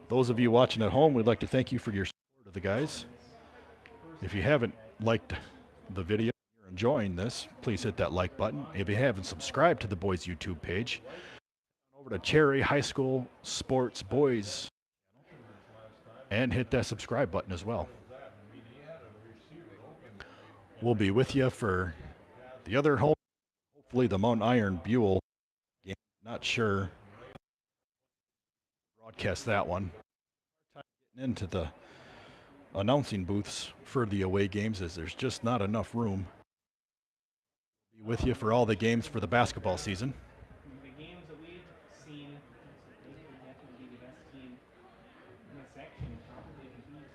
Those of you watching at home, we'd like to thank you for your support of the guys. If you haven't liked the video, you're enjoying this, please hit that like button. If you haven't subscribed to the boys YouTube page, over to Cherry High School Sports Boys and hit that subscribe button as well. We'll be with you for the other home, hopefully the Mount Iron Buell game. Not sure. Broadcast that one. Getting into the announcing booths for the away games as there's just not enough room. Be with you for all the games for the basketball season. The games that we've seen, they could definitely be the best team in the section. Probably compete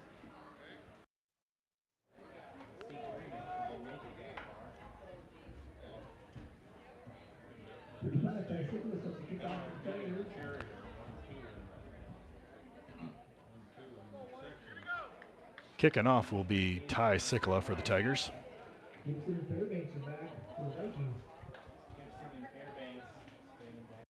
Kicking off will be Ty Sikla for the Tigers. Gibson and Fairbanks are back for the Vikings. Gibson and Fairbanks bringing back.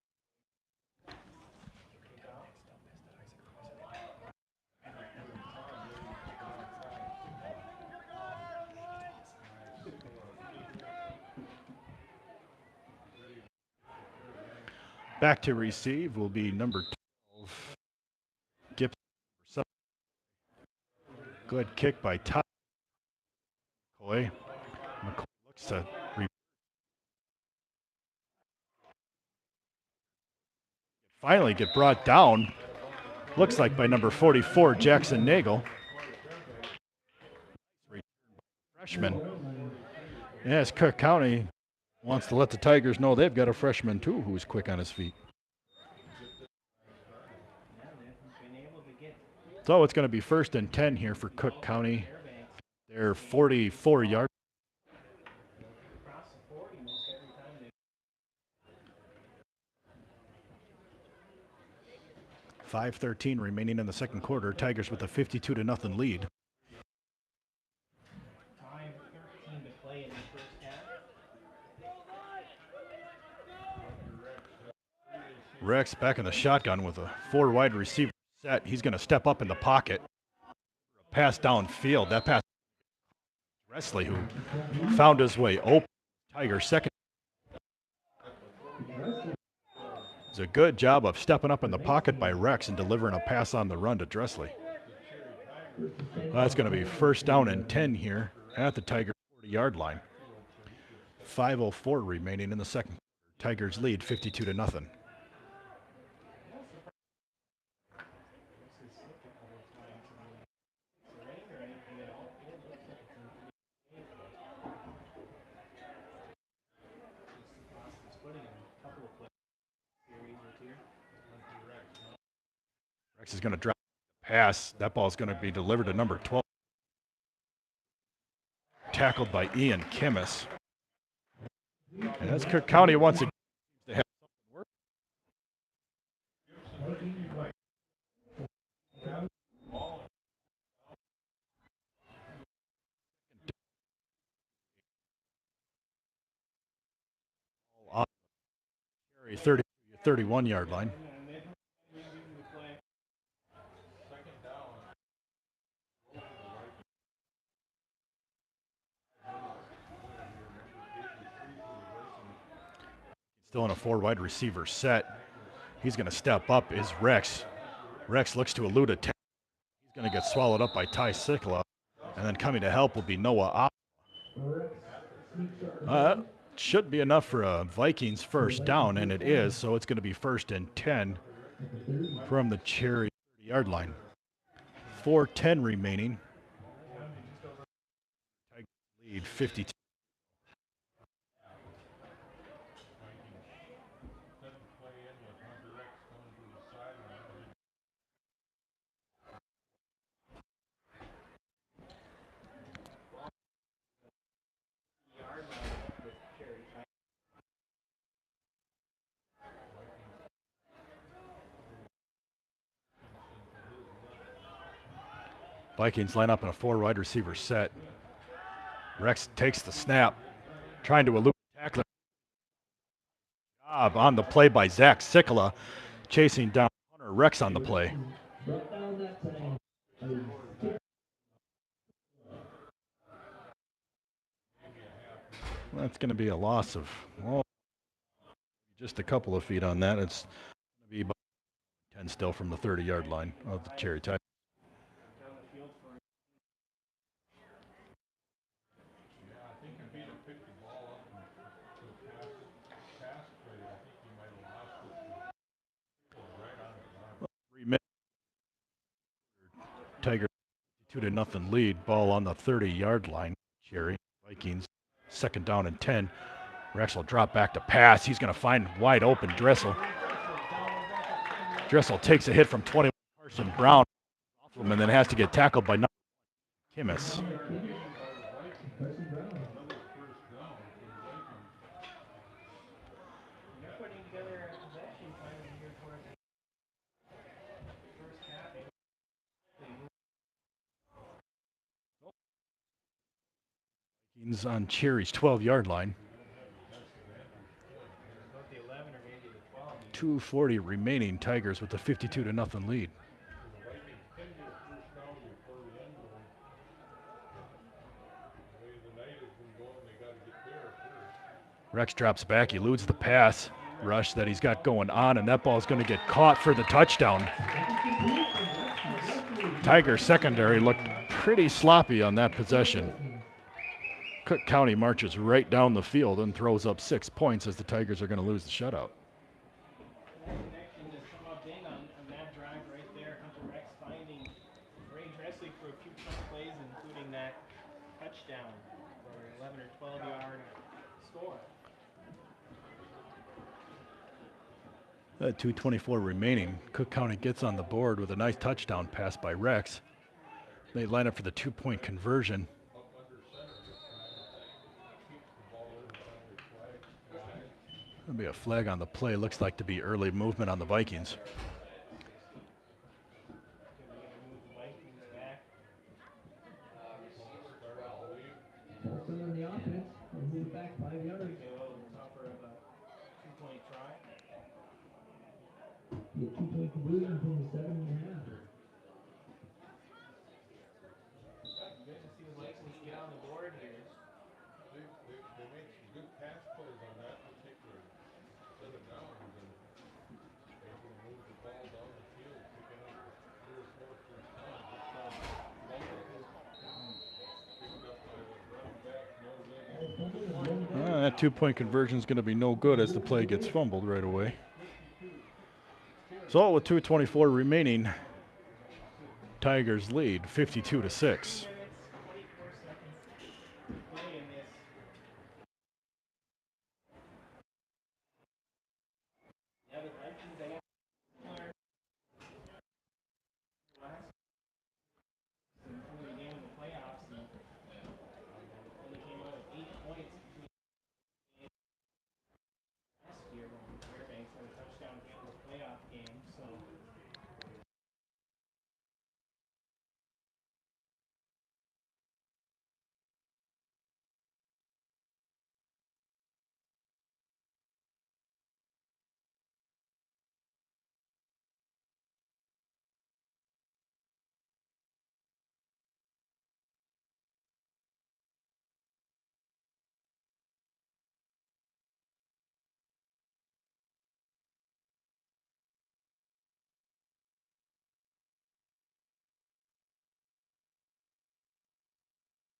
Back to receive will be number 12, Gibson. Good kick by Ty. McCoy looks to finally get brought down. Looks like by number 44, Jackson Nagel. Freshman. Yes, Cook County wants to let the Tigers know they've got a freshman too who's quick on his feet. So it's going to be 1st and 10 here for Cook County. They're 44 yards. 5:13 remaining in the second quarter. Tigers with a 52-0 lead. Time 13 to play in the first half. Rex back in the shotgun with a 4 wide receiver set. He's going to step up in the pocket. Pass downfield. That pass Wesley, who found his way open. Tiger second. It's a good job of stepping up in the pocket by Rex and delivering a pass on the run to Dressley. That's going to be 1st down and 10 here at the Tiger 40-yard line. 5:04 remaining in the second. Tigers lead 52-0. Rex is going to drop the pass. That ball is going to be delivered to number 12. Tackled by Ian Kimmis. And that's Cook County once again. They have something work. Off the 31-yard line. Still in a 4 wide receiver set. He's going to step up is Rex. Rex looks to elude a tackle. He's going to get swallowed up by Ty Sikla. And then coming to help will be Noah Opp. Should be enough for a Vikings 1st down, and it is. So it's going to be 1st and 10 from the Cherry 30-yard line. 4:10 remaining. Tigers lead 52. Vikings line up in a 4 wide receiver set. Rex takes the snap, trying to elude the tackler. Job on the play by Zach Sikala, chasing down Hunter Rex on the play. That's going to be a loss of just a couple of feet on that. It's going to be about 10 still from the 30-yard line of the Cherry Tigers. Tiger 2-0 lead. Ball on the 30-yard line. Cherry Vikings 2nd down and 10. Rex will drop back to pass. He's going to find wide open Dressel. Dressel takes a hit from 21 Carson Brown and then has to get tackled by Kimmis. On Cherry's 12-yard line. About the 11 or maybe the 12. 2:40 remaining. Tigers with a 52-0 lead. Rex drops back, eludes the pass rush that he's got going on, and that ball is going to get caught for the touchdown. Tiger secondary looked pretty sloppy on that possession. Cook County marches right down the field and throws up 6 points as the Tigers are going to lose the shutout. Connection to sum up in on that drive right there. Hunter Rex finding Ray Dressly for a few key plays, including that touchdown for an 11 or 12-yard score. 2:24 remaining. Cook County gets on the board with a nice touchdown pass by Rex. They line up for the 2-point conversion. There'll be a flag on the play. Looks like to be early movement on the Vikings. Also on the offense, we'll move back 5 yards. Offer of a 2-point try. Be a 2-point conversion from the 7.5. Good to see the Vikings get on the board here. They made some good pass plays on that particular set of downs, and they can move the ball down the field, picking up 3 or 4 first downs. That 2-point conversion is going to be no good as the play gets fumbled right away. So with 2:24 remaining, Tigers lead 52-6.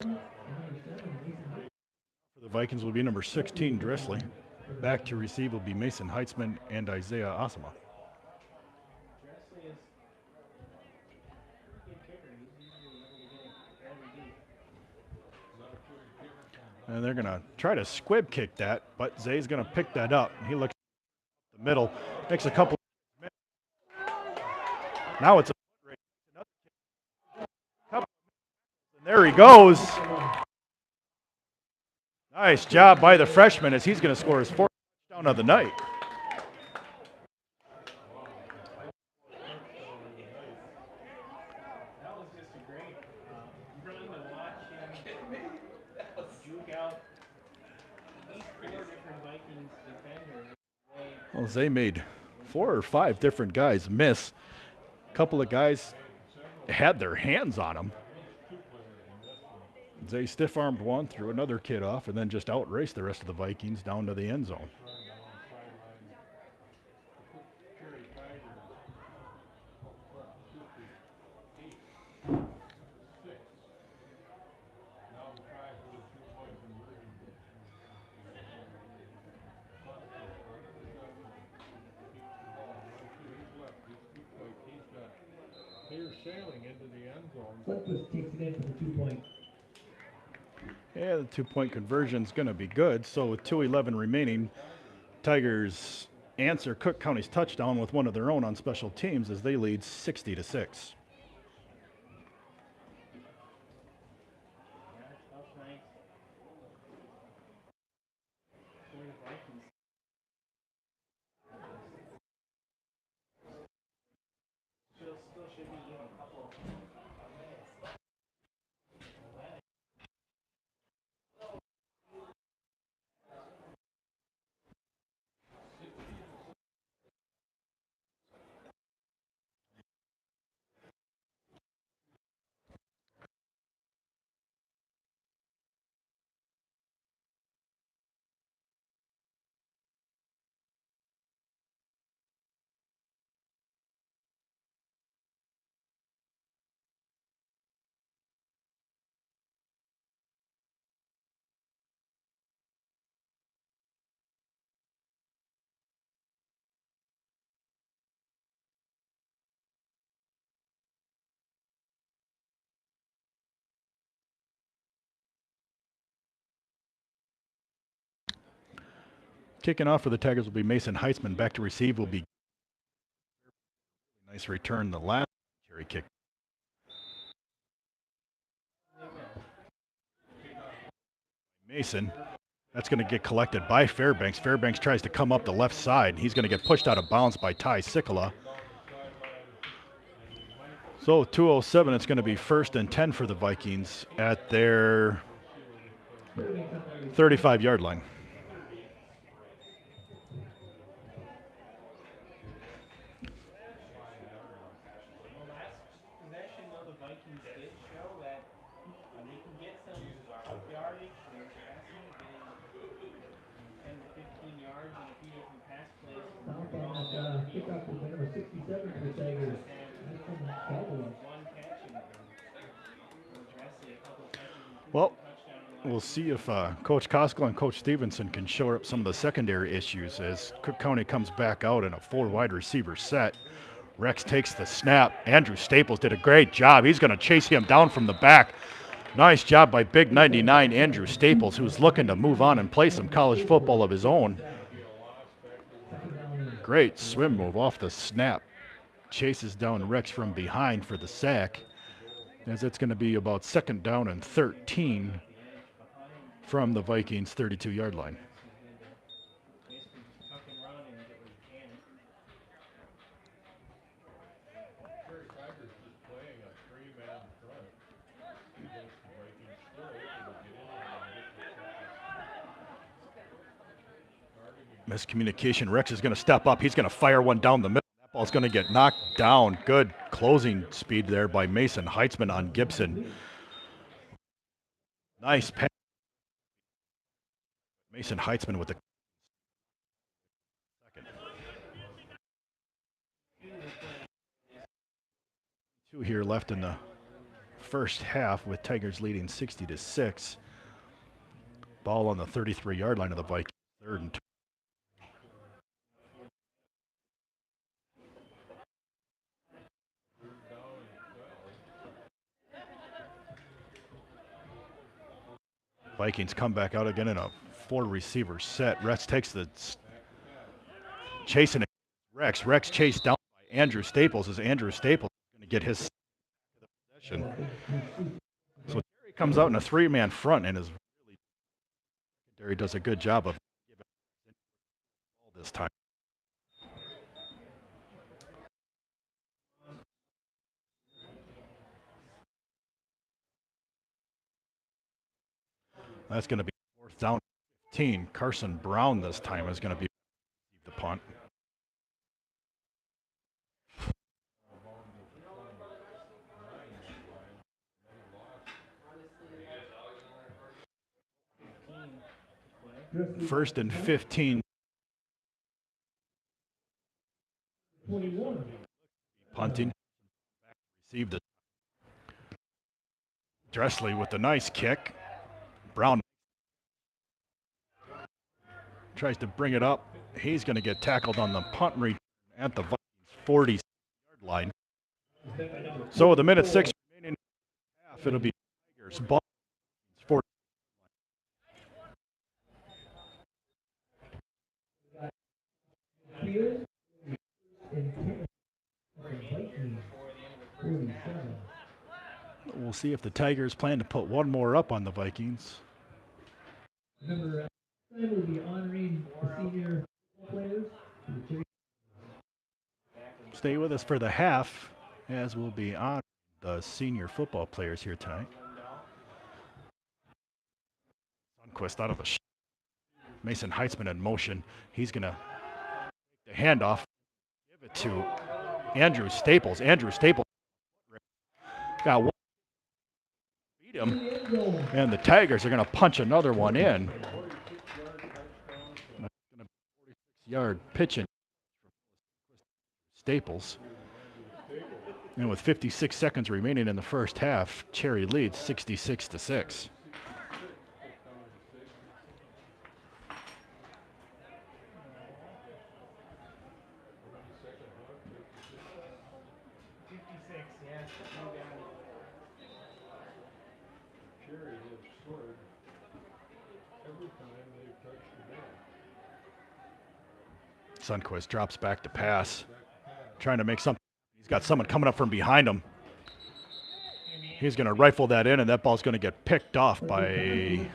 For the Vikings will be number 16, Dressley. Back to receive will be Mason Heitzman and Isaiah Osama. And they're going to try to squib kick that, but Zay's going to pick that up. He looks at the middle, makes a couple. Now it's a and there he goes. Nice job by the freshman as he's going to score his 4th touchdown of the night. That was just a great run to watch him juke out at least 4 different Vikings defenders. Well, Zay made 4 or 5 different guys miss. A couple of guys had their hands on him. Zay stiff-armed one, threw another kid off, and then just outraced the rest of the Vikings down to the end zone. Sailing into the end zone. Sutcliffe takes it in for the 2-point. Yeah, the 2-point conversion is going to be good. So with 2:11 remaining, Tigers answer Cook County's touchdown with one of their own on special teams as they lead 60-6. Kicking off for the Tigers will be Mason Heitzman. Back to receive will be nice return. The last Cherry kick. Mason. That's going to get collected by Fairbanks. Fairbanks tries to come up the left side. He's going to get pushed out of bounds by Ty Sikala. So 2:07, it's going to be 1st and 10 for the Vikings at their 35-yard line. Kickoff is number 67 for the Tigers. Well, we'll see if Coach Koskela and Coach Stevenson can shore up some of the secondary issues as Cook County comes back out in a 4 wide receiver set. Rex takes the snap. Andrew Staples did a great job. He's going to chase him down from the back. Nice job by Big 99 Andrew Staples, who's looking to move on and play some college football of his own. Great swim move off the snap. Chases down Rex from behind for the sack, as it's going to be about 2nd down and 13 from the Vikings' 32-yard line. Miscommunication. Rex is going to step up. He's going to fire one down the middle. That ball's going to get knocked down. Good closing speed there by Mason Heitzman on Gibson. Nice pass. Mason Heitzman with the second. 2 here left in the first half with Tigers leading 60-6. Ball on the 33-yard line of the Vikings. 3rd and 2. Vikings come back out again in a 4 receiver set. Rex takes the chasing Rex. Rex chased down by Andrew Staples as Andrew Staples is going to get his possession. So Terry comes out in a 3-man front and is really Terry does a good job of giving all this time. That's going to be 4th down 15. Carson Brown this time is going to be the punt. First and 15. 21. Punting. Received it. Dressley with the nice kick. Brown tries to bring it up. He's going to get tackled on the punt return at the Vikings 40-yard line. So with a minute 6 remaining in the half, it'll be Tigers ball 40. We'll see if the Tigers plan to put one more up on the Vikings. Remember, we'll be honoring the senior players. Stay with us for the half, as we'll be on the senior football players here tonight. Sunquist out of a Mason Heitzman in motion. He's going to take the handoff, give it to Andrew Staples. Andrew Staples got one, beat him, and the Tigers are going to punch another one in. 46-yard pitching Staples. And with 56 seconds remaining in the first half, Cherry leads 66-6. Cherry has scored every time they've touched the ball. Sundquist drops back to pass, trying to make something. He's got someone coming up from behind him. He's going to rifle that in, and that ball's going to get picked off by,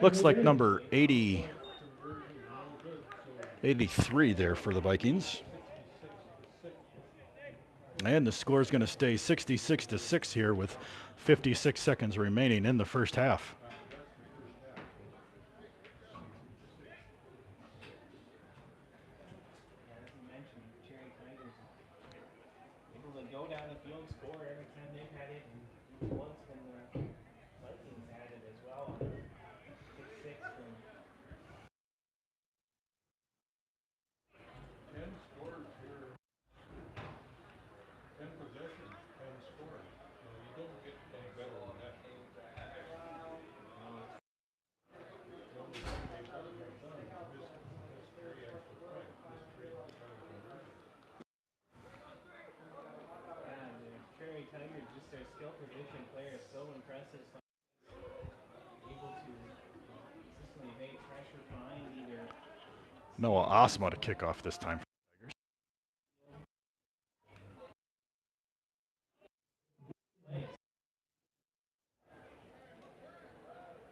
looks like number 83 there for the Vikings. And the score is going to stay 66-6 here with 56 seconds remaining in the first half. As you mentioned, Cherry Tigers able to go down the field, score every time they've had it, and once when the Vikings had it as well. 6-6 from 10 scores here, 10 possessions, 10 scores. You don't get any better than that. The only thing they could have done is missed 3 extra points, missed 3 on-time conversions. the Cherry Tigers, just their skill position players, so impressive. Able to consistently evade pressure, find either Noah Osma to kick off this time.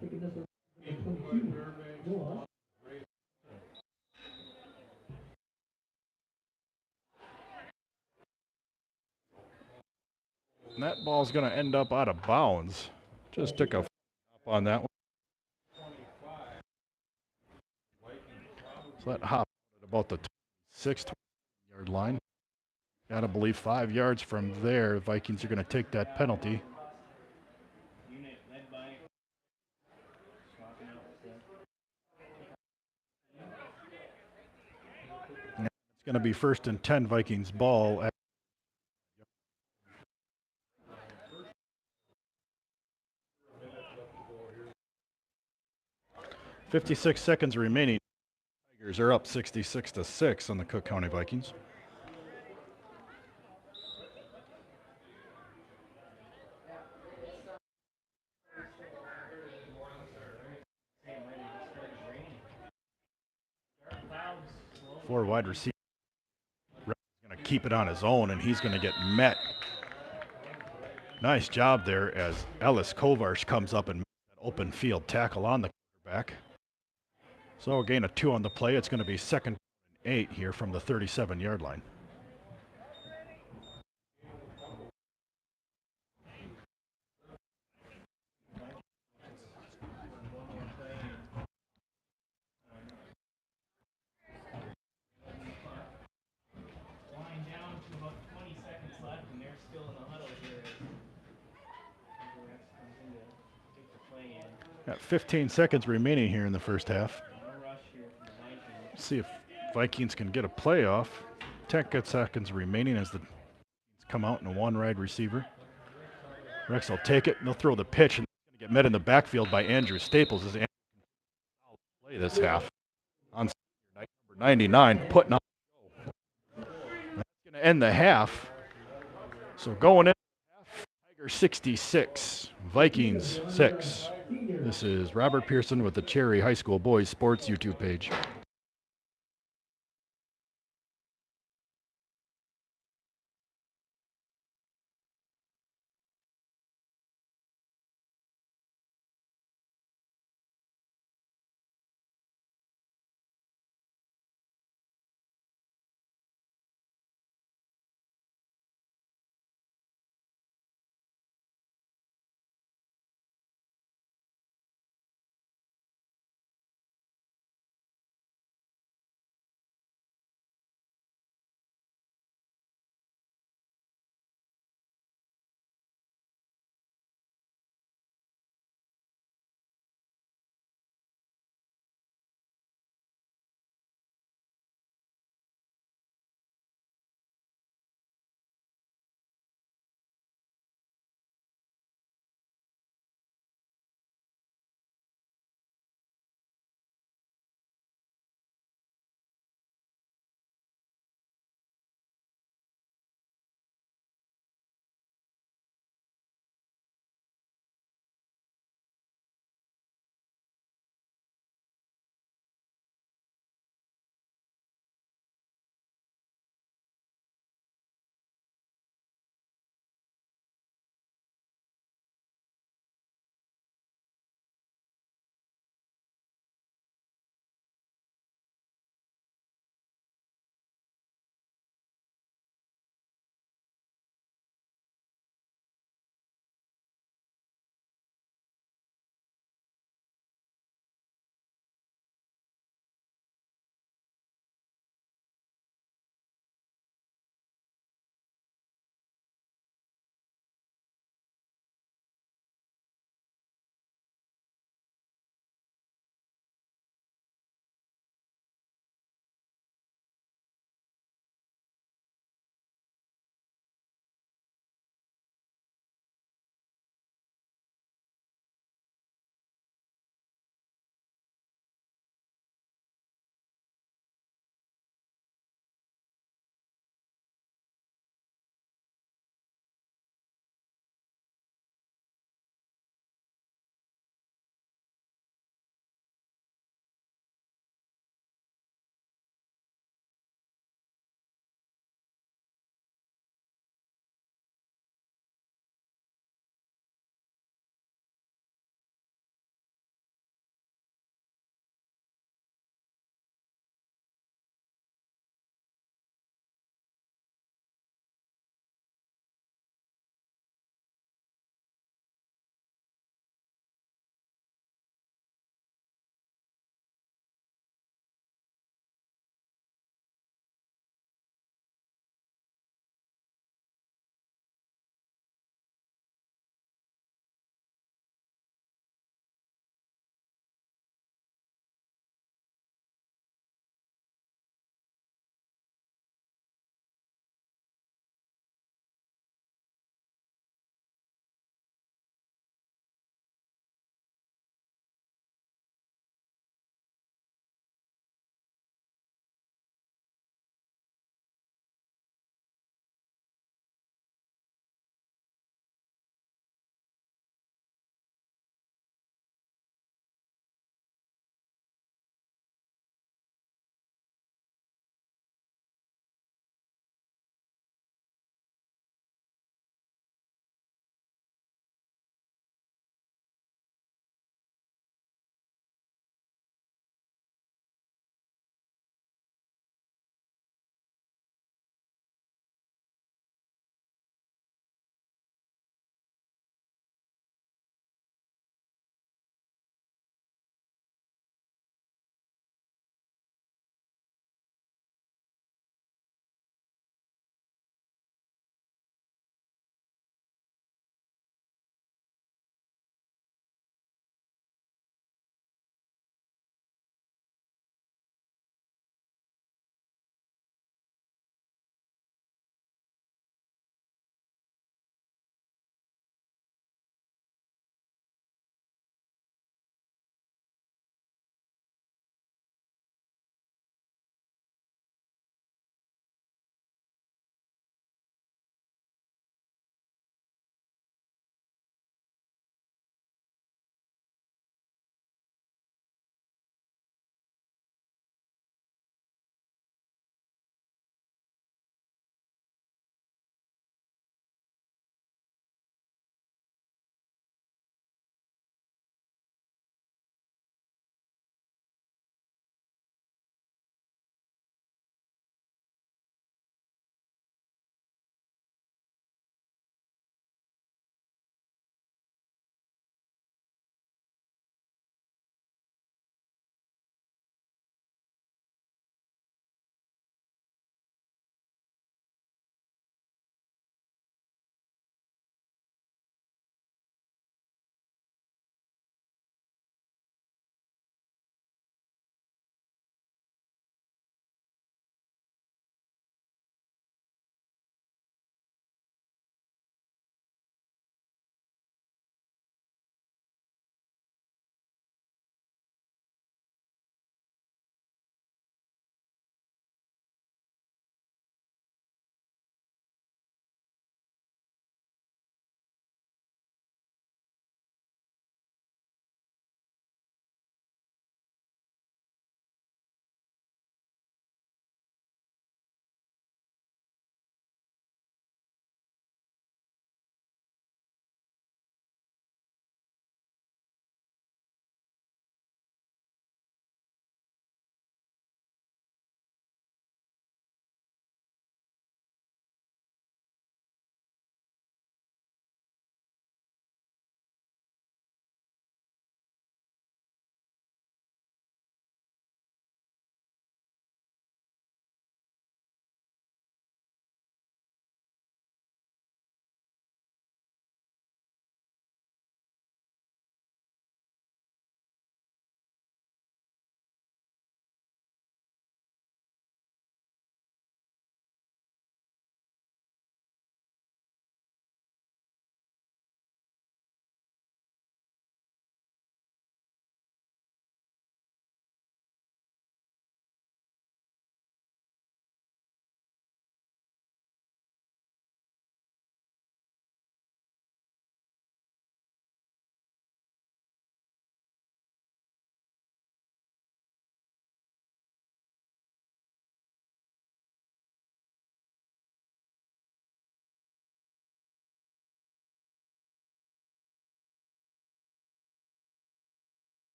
Taking this one, 22. Noah. And that ball's going to end up out of bounds. Just took a up on that one. So that hop at about the 26-yard line. Got to believe 5 yards from there, Vikings are going to take that penalty. unit led by swapping out with It's going to be 1st and 10 Vikings ball. 56 seconds remaining. Tigers are up 66-6 on the Cook County Vikings. Four wide receiver. He's going to keep it on his own, and he's going to get met. Nice job there as Ellis Kovarch comes up and makes that open field tackle on the quarterback. So a gain of 2 on the play. It's going to be 2nd and 8 here from the 37-yard line. line down to about 20 seconds left, and they're still in the huddle here as the ref comes in to get the play in. Got 15 seconds remaining here in the first half. No rush here from the Vikings. See if Vikings can get a playoff. 10 seconds remaining as the come out in a one-wide receiver. Rex will take it, and they'll throw the pitch, and it's going to get met in the backfield by Andrew Staples as Andrew can play this half. On number 99, putting on the show. That's going to end the half. So going in half, Tigers 66, Vikings 6. This is Robert Pearson with the Cherry High School Boys Sports YouTube page.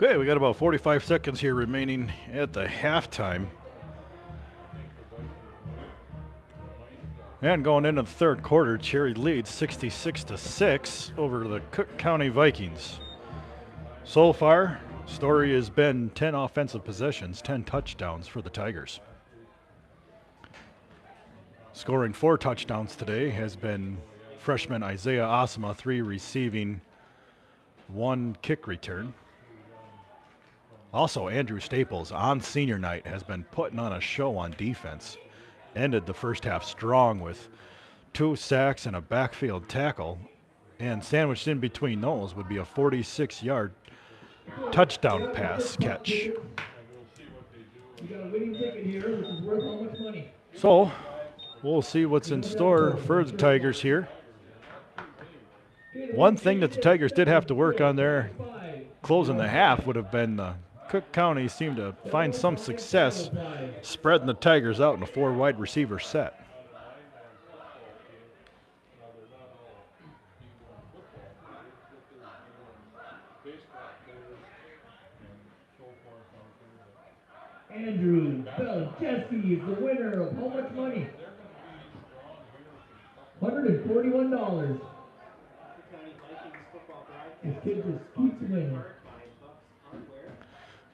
Okay, we got about 45 seconds here remaining at the halftime. And going into the third quarter, Cherry leads 66-6 over the Cook County Vikings. So far, story has been 10 offensive possessions, 10 touchdowns for the Tigers. Scoring 4 touchdowns today has been freshman Isaiah Osama, 3 receiving, 1 kick return. Also, Andrew Staples on senior night has been putting on a show on defense. Ended the first half strong with 2 sacks and a backfield tackle, and sandwiched in between those would be a 46-yard touchdown pass catch. You got a winning ticket here, which is worth how much money? So, we'll see what's in store for the Tigers here. One thing that the Tigers did have to work on there closing the half would have been Cook County seemed to find some success spreading the Tigers out in a 4 wide receiver set. Andrew Bell Jesse is the winner of how much money? $141. Cook County Vikings football This broadcast kid just keeps winning. by Bucks Hardware.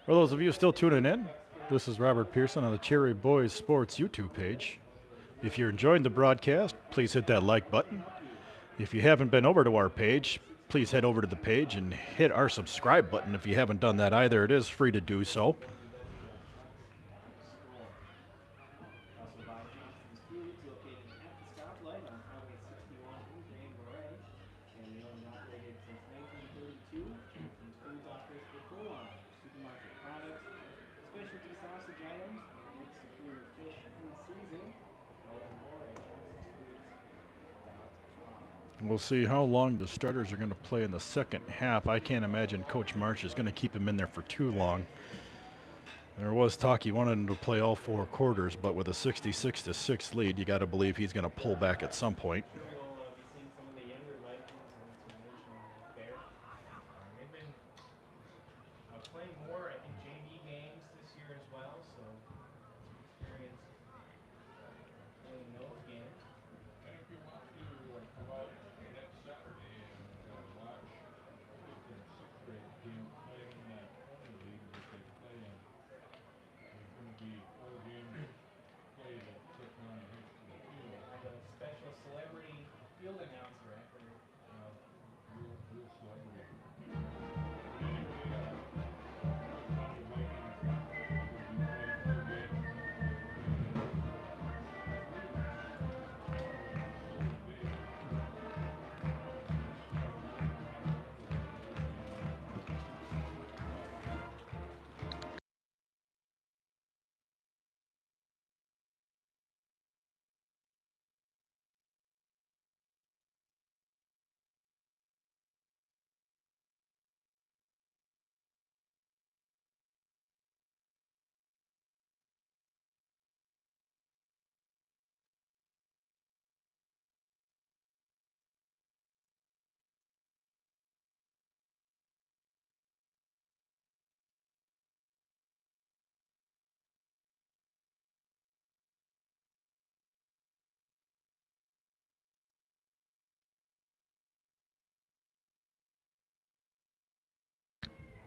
For those of you still tuning in, this is Robert Pearson on the Cherry Boys Sports YouTube page. If you're enjoying the broadcast, please hit that like button. If you haven't been over to our page, please head over to the page and hit our subscribe button if you haven't done that either. It is free to do so. Also by Johnson's Foods, located at the stoplight on Highway 61 in Grand Marais. And owned and operated since 1932. Johnson's Foods offers the full line of supermarket products, specialty sausage items, and makes superior fish and seasoning. Learn more at johnsonsfoods.com. We'll see how long the starters are going to play in the second half. I can't imagine Coach Marsh is going to keep him in there for too long. There was talk he wanted him to play all 4 quarters, but with a 66-6 lead, you got to believe he's going to pull back at some point. We'll be seeing some of the younger Vikings and some additional there. They've been playing more, I think, JV games this year as well, so some experience playing those games. And if you want to come out next Saturday and watch 5th and 6th grade team playing in that 20 league that they play in, there's going to be 4 games played at Cook County High School Field. I have a special celebrity field announcer after Real celebrity. County Vikings will be playing 2 games.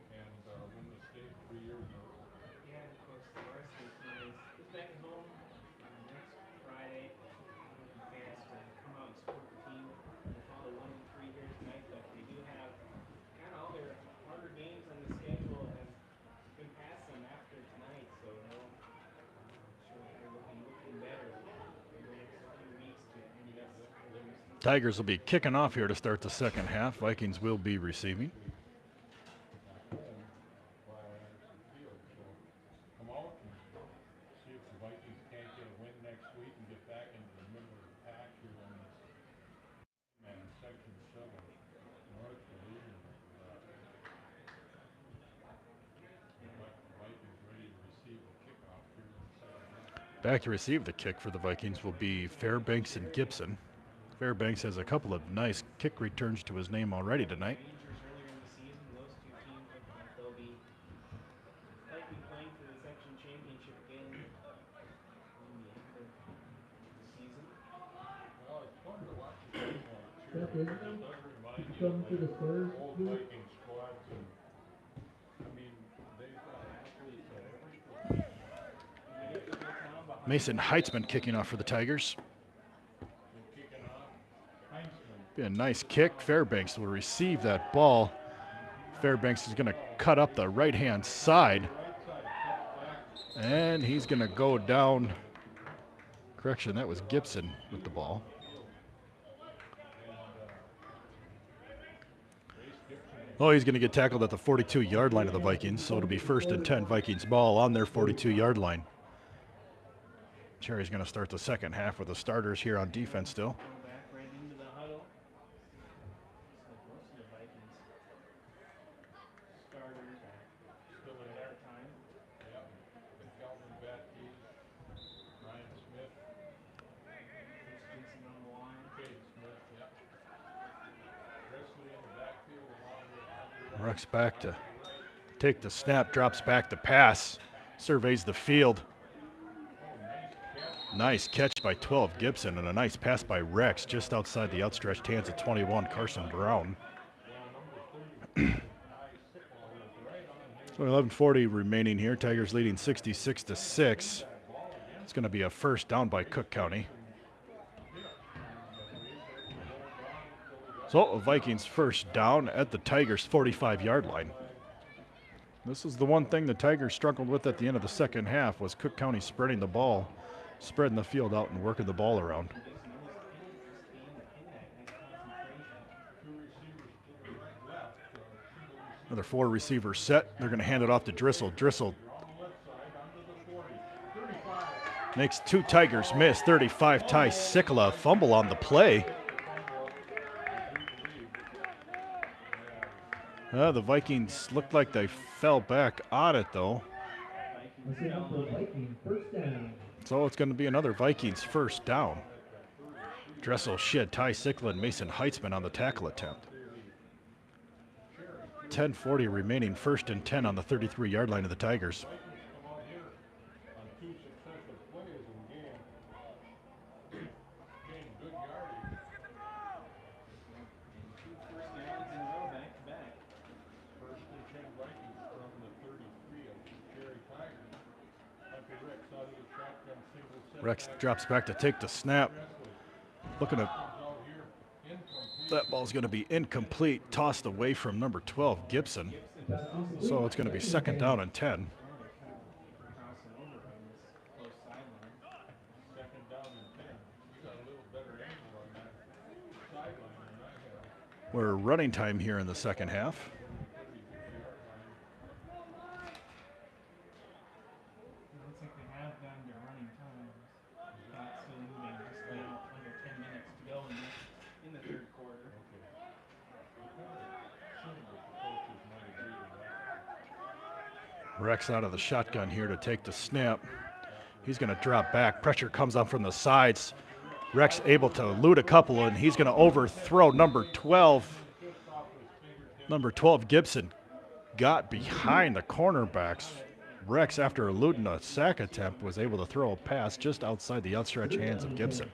And win the state 3 years in a row. Yeah, and of course, the varsity team is back at home next Friday. Fans to come out and support the team. They're probably 1-3 here tonight, but they do have kind of all their harder games on the schedule and been past them after tonight, so they'll show they're looking better in the next few weeks to end up with their season. Tigers will be kicking off here to start the second half. Vikings will be receiving. Come out and see if the Vikings can't get a win next week and get back into the middle of the pack here on this and Section 7 North Division. The Vikings ready to receive a kickoff here in the second half. Back to receive the kick for the Vikings will be Fairbanks and Gibson. Fairbanks has a couple of nice kick returns to his name already tonight. Rangers earlier in the season, those two teams look like they'll be come to the Spurs. old Viking squads, and I mean, they've got athletes at every position. Mason Heitzman kicking off for the Tigers. And kicking off, Heinzman. Be a nice kick. Fairbanks will receive that ball. Fairbanks is going to cut up the right-hand side. Right side, cuts back. And he's going to go down. Correction, that was Gibson with the ball. Oh, he's going to get tackled at the 42-yard line of the Vikings, so it'll be 1st and 10 Vikings ball on their 42-yard line. Cherry's going to start the second half with the starters here on defense still. Back right into the huddle. Looks like most of the Vikings starters are still at our time. Yep. And Calvin Batke, Ryan Smith, Jason on the line. Cade Smith, yep. Presley in the backfield along with Rucks back to take the snap, drops back to pass, surveys the field. Nice catch by 12 Gibson and a nice pass by Rex just outside the outstretched hands of 21 Carson Brown. So 11:40 remaining here. Tigers leading 66-6. It's going to be a first down by Cook County. So a Vikings first down at the Tigers 45-yard line. This is the one thing the Tigers struggled with at the end of the second half was Cook County spreading the ball, spreading the field out and working the ball around. Another 4 receivers set. They're going to hand it off to Drissel. Drissel makes 2 Tigers miss. 35 Ty Sikla fumble on the play. The Vikings looked like they fell back on it though. So it's going to be another Vikings first down. Dressel shed Ty Sikla and Mason Heitzman on the tackle attempt. 10:40 remaining, 1st and 10 on the 33-yard line of the Tigers. Rex drops back to take the snap. Looking at that ball's going to be incomplete, tossed away from number 12 Gibson. So it's going to be 2nd down and 10. We're running time here in the second half. Looks like they have gone to running times. Clock's still moving, just now under 10 minutes to go in the third quarter. Rex out of the shotgun here to take the snap. He's going to drop back. Pressure comes on from the sides. Rex able to elude a couple, and he's going to overthrow number 12. Number 12 Gibson got behind the cornerbacks. Rex, after eluding a sack attempt, was able to throw a pass just outside the outstretched hands of Gibson.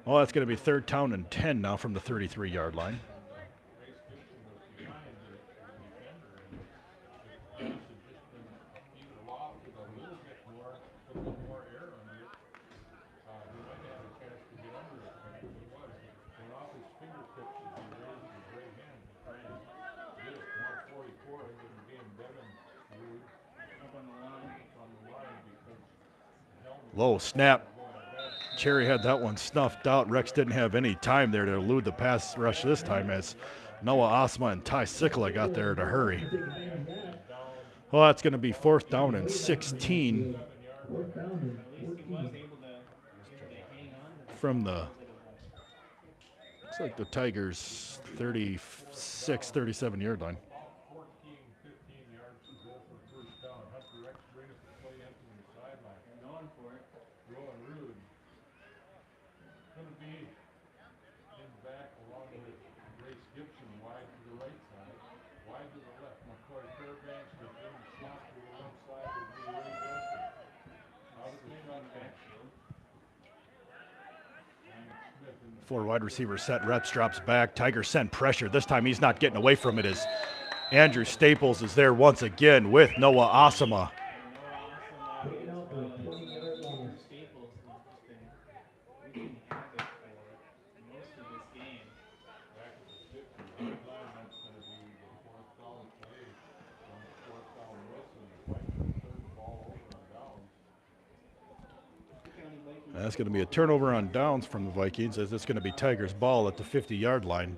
Well, that's going to be 3rd down and 10 now from the 33-yard line. Low snap. Cherry had that one snuffed out. Rex didn't have any time there to elude the pass rush this time as Noah Osma and Ty Sikla got there to hurry. Well, that's going to be 4th down and 16 from the, looks like the Tigers 36, 37-yard line. Four wide receiver set, reps, drops back. Tigers send pressure. This time he's not getting away from it as Andrew Staples is there once again with Noah Asama. Taken out for a 20-yard line. Staples has just been wreaking havoc for most of this game. Back at the 50-yard line, that's going to be the fourth down play. On fourth down miss, and the Vikings turn the ball over on downs. That's going to be a turnover on downs from the Vikings, as it's going to be Tigers ball at the 50-yard line.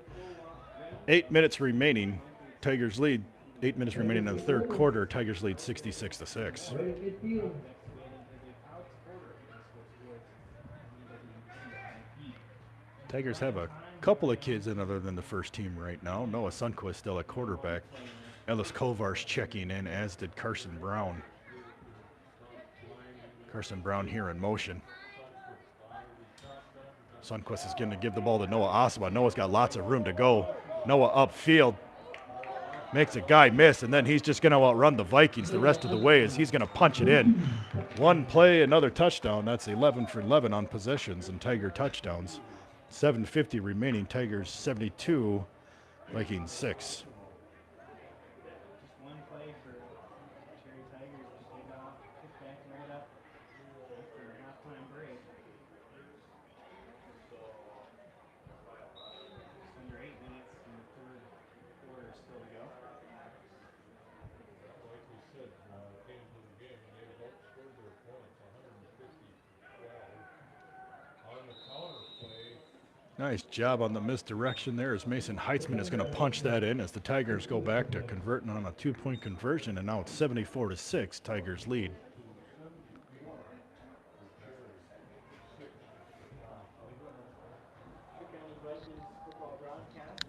8 minutes remaining. Tigers lead. 8 minutes remaining in the third quarter. Tigers lead 66-6. Right at midfield. Tigers have a couple of kids in other than the first team right now. Noah Sundquist still at quarterback. Ellis Kovar's checking in, as did Carson Brown. Carson Brown here in motion. Sundquist is going to give the ball to Noah Asama. Noah's got lots of room to go. Noah upfield. Makes a guy miss, and then he's just going to outrun the Vikings the rest of the way as he's going to punch it in. One play, another touchdown. That's 11 for 11 on possessions and Tiger touchdowns. 7:50 remaining. Tigers 72, Vikings 6. Just one play for Cherry Tigers to take off, kick back right up after a halftime break. Just under 8 minutes in the third quarter still to go. Like we said, came to the game and they outscored their opponents 150-12. On the counter play, Nice job on the misdirection there as Mason Heitzman is going to punch that in as the Tigers go back to converting on a 2-point conversion, and now it's 74-6. Tigers lead. Cook County Vikings football broadcast.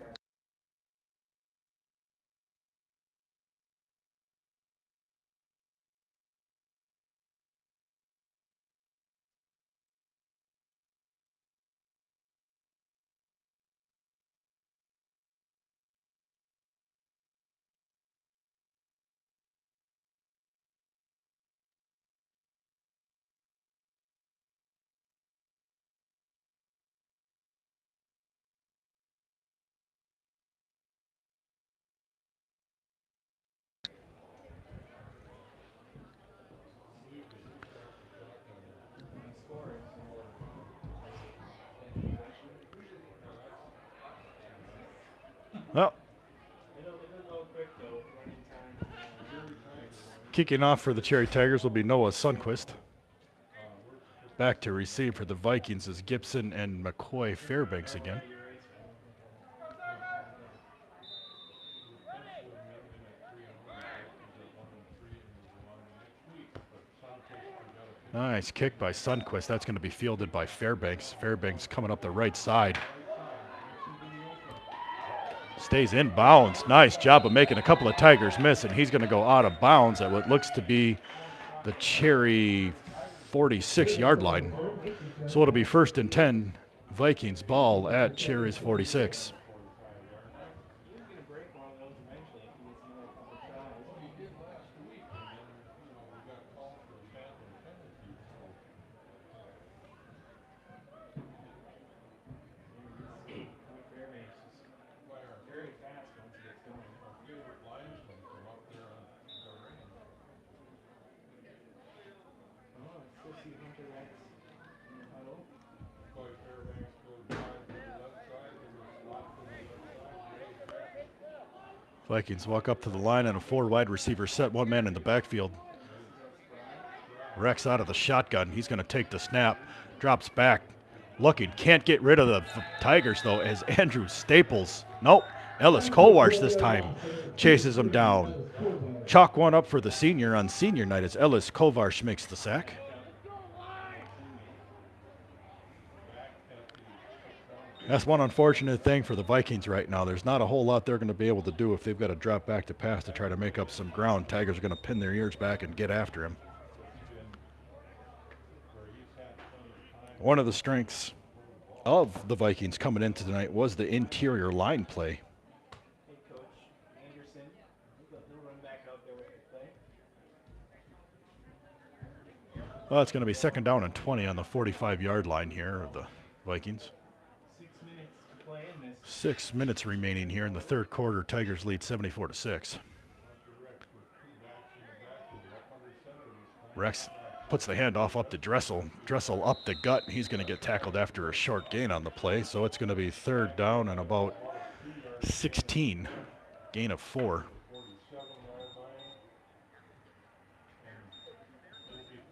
Well, kicking off for the Cherry Tigers will be Noah Sundquist. Back to receive for the Vikings is Gibson and McCoy Fairbanks again. Nice kick by Sundquist. That's going to be fielded by Fairbanks. Fairbanks coming up the right side. Stays in bounds. Nice job of making a couple of Tigers miss, and he's going to go out of bounds at what looks to be the Cherry 46-yard line. So it'll be 1st and 10, Vikings ball at Cherry's 46. Vikings walk up to the line and a 4 wide receiver set, 1 man in the backfield. Rex out of the shotgun. He's going to take the snap, drops back, looking, can't get rid of the Tigers though, as Andrew Staples, nope, Ellis Kowarsh this time chases him down. Chalk one up for the senior on senior night as Ellis Kowarsh makes the sack. That's one unfortunate thing for the Vikings right now. There's not a whole lot they're going to be able to do if they've got to drop back to pass to try to make up some ground. Tigers are going to pin their ears back and get after him. One of the strengths of the Vikings coming into tonight was the interior line play. Hey, Coach Anderson, he'll run back out there with the play. Well, it's going to be 2nd down and 20 on the 45-yard line here of the Vikings. 6:50 6 minutes remaining here in the third quarter. Tigers lead 74-6. Rex puts the handoff up to Dressel. Dressel up the gut. He's going to get tackled after a short gain on the play. So it's going to be third down and about 16. Gain of 4.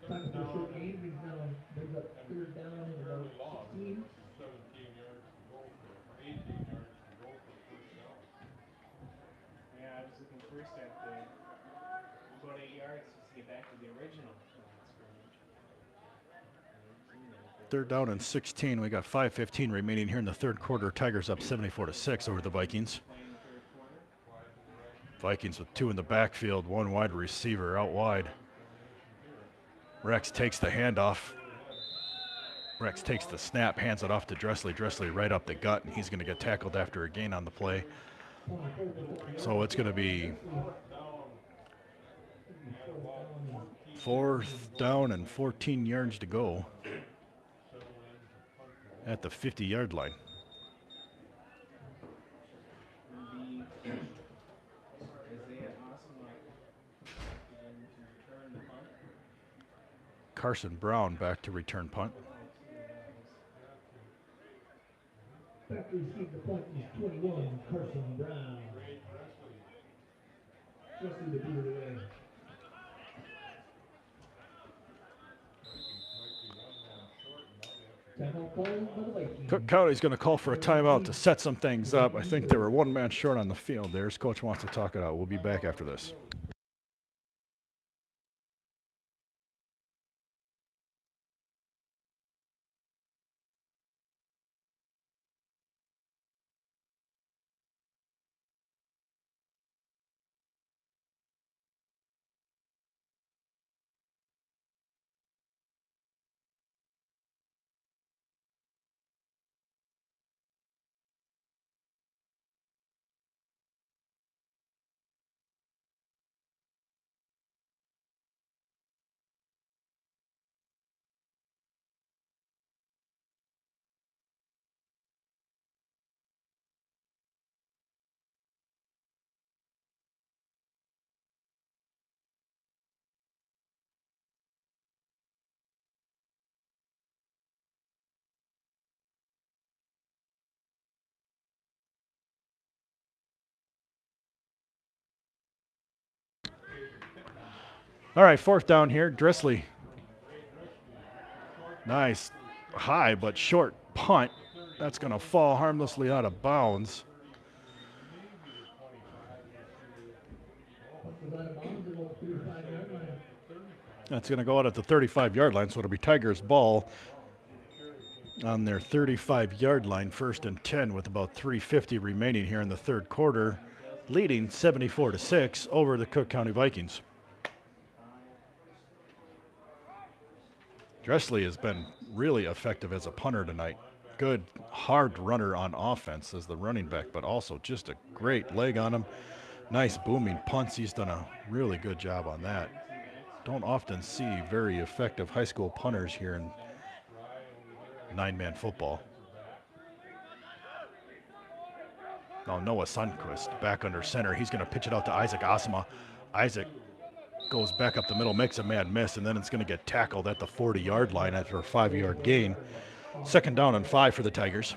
After a short game, brings up third down and about 16. Yeah, I was looking first at about 8 yards just to get back to the original scrimmage. Third down and 16. We got 5:15 remaining here in the third quarter. Tigers up 74-6 over the Vikings. Vikings with 2 in the backfield, 1 wide receiver out wide. Rex takes the handoff. Rex takes the snap, hands it off to Dressley. Dressley right up the gut, and he's going to get tackled after a gain on the play. So it's going to be 4th down and 14 yards to go at the 50-yard line. Carson Brown back to return punt. Back to receive the punt is 21, Carson Brown. Just need to beat it away. Timeout called by the Vikings. Cook County's going to call for a timeout to set some things up. I think they were 1 man short on the field there. His coach wants to talk it out. We'll be back after this. All right, 4th down here. Dressley. Nice high but short punt. That's going to fall harmlessly out of bounds. That's going to go out at the 35-yard line, so it'll be Tigers ball on their 35-yard line, 1st and 10 with about 3:50 remaining here in the third quarter, leading 74-6 over the Cook County Vikings. Dressley has been really effective as a punter tonight. Good hard runner on offense as the running back, but also just a great leg on him. Nice booming punts. He's done a really good job on that. Don't often see very effective high school punters here in 9-man football. Now Noah Sundquist back under center. He's going to pitch it out to Isaac Asama. Isaac goes back up the middle, makes a man miss, and then it's going to get tackled at the 40-yard line after a 5-yard gain. 2nd down and 5 for the Tigers.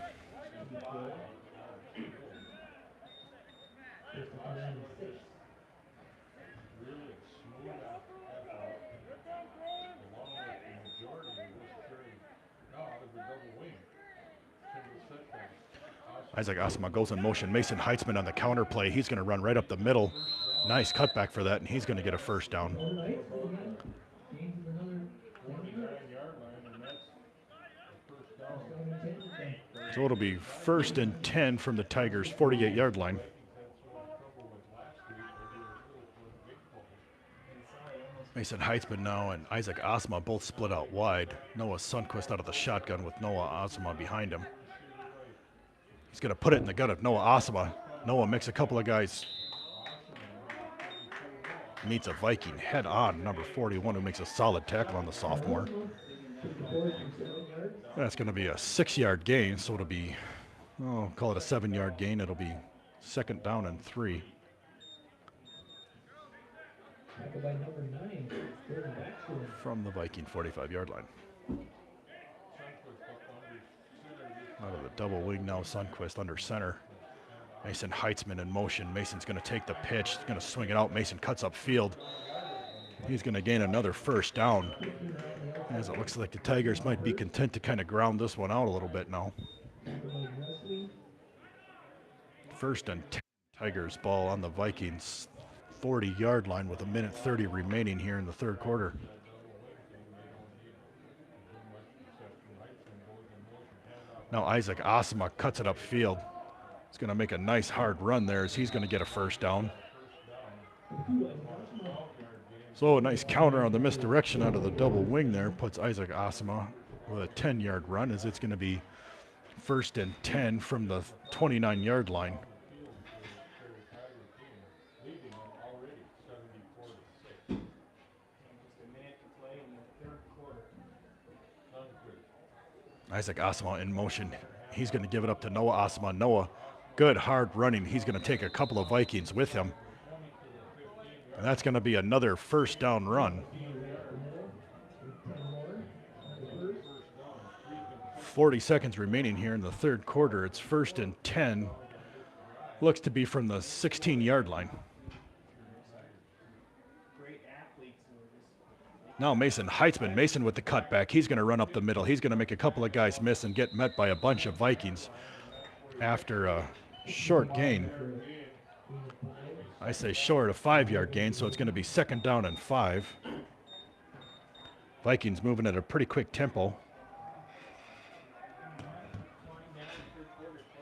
Isaac Asama goes in motion. Mason Heitzman on the counter play. He's going to run right up the middle. Nice cutback for that, and he's going to get a 1st down. So it'll be 1st and 10 from the Tigers' 48-yard line. Mason Heitzman now and Isaac Asama both split out wide. Noah Sundquist out of the shotgun with Noah Asama behind him. He's going to put it in the gut of Noah Asama. Noah makes a couple of guys. Meets a Viking head on, number 41, who makes a solid tackle on the sophomore. That's going to be a 6-yard gain, so it'll be Oh, call it a 7-yard gain. It'll be 2nd down and 3. Tackle by number 9, Jordan Baxter. From the Viking 45-yard line. Out of the double wing now, Sundquist under center. Mason Heitzman in motion. Mason's going to take the pitch. He's going to swing it out. Mason cuts up field. He's going to gain another 1st down. As it looks like the Tigers might be content to kind of ground this one out a little bit now. 1st and 10. Tigers ball on the Vikings 40-yard line with 1:30 remaining here in the 3rd quarter. Now Isaac Asama cuts it upfield. He's going to make a nice hard run there as he's going to get a 1st down. So a nice counter on the misdirection out of the double wing there puts Isaac Asama with a 10-yard run as it's going to be 1st and 10 from the 29-yard line. Isaac Asama in motion. He's going to give it up to Noah Asama. Noah, good hard running. He's going to take a couple of Vikings with him. And that's going to be another 1st down run. 40 seconds remaining here in the 3rd quarter. It's 1st and 10. Looks to be from the 16-yard line. Now Mason Heitzman. Mason with the cutback. He's going to run up the middle. He's going to make a couple of guys miss and get met by a bunch of Vikings after a short gain. I say short, a 5-yard gain, so it's going to be 2nd down and 5. Vikings moving at a pretty quick tempo.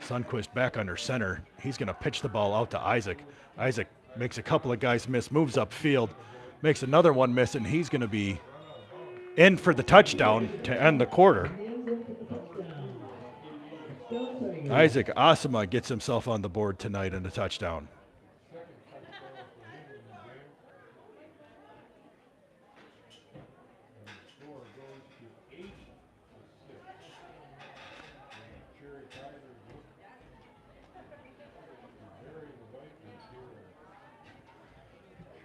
Sundquist back under center. He's going to pitch the ball out to Isaac. Isaac makes a couple of guys miss, moves upfield, makes another one miss, and he's going to be in for the touchdown to end the quarter. Isaac Asama gets himself on the board tonight in a touchdown.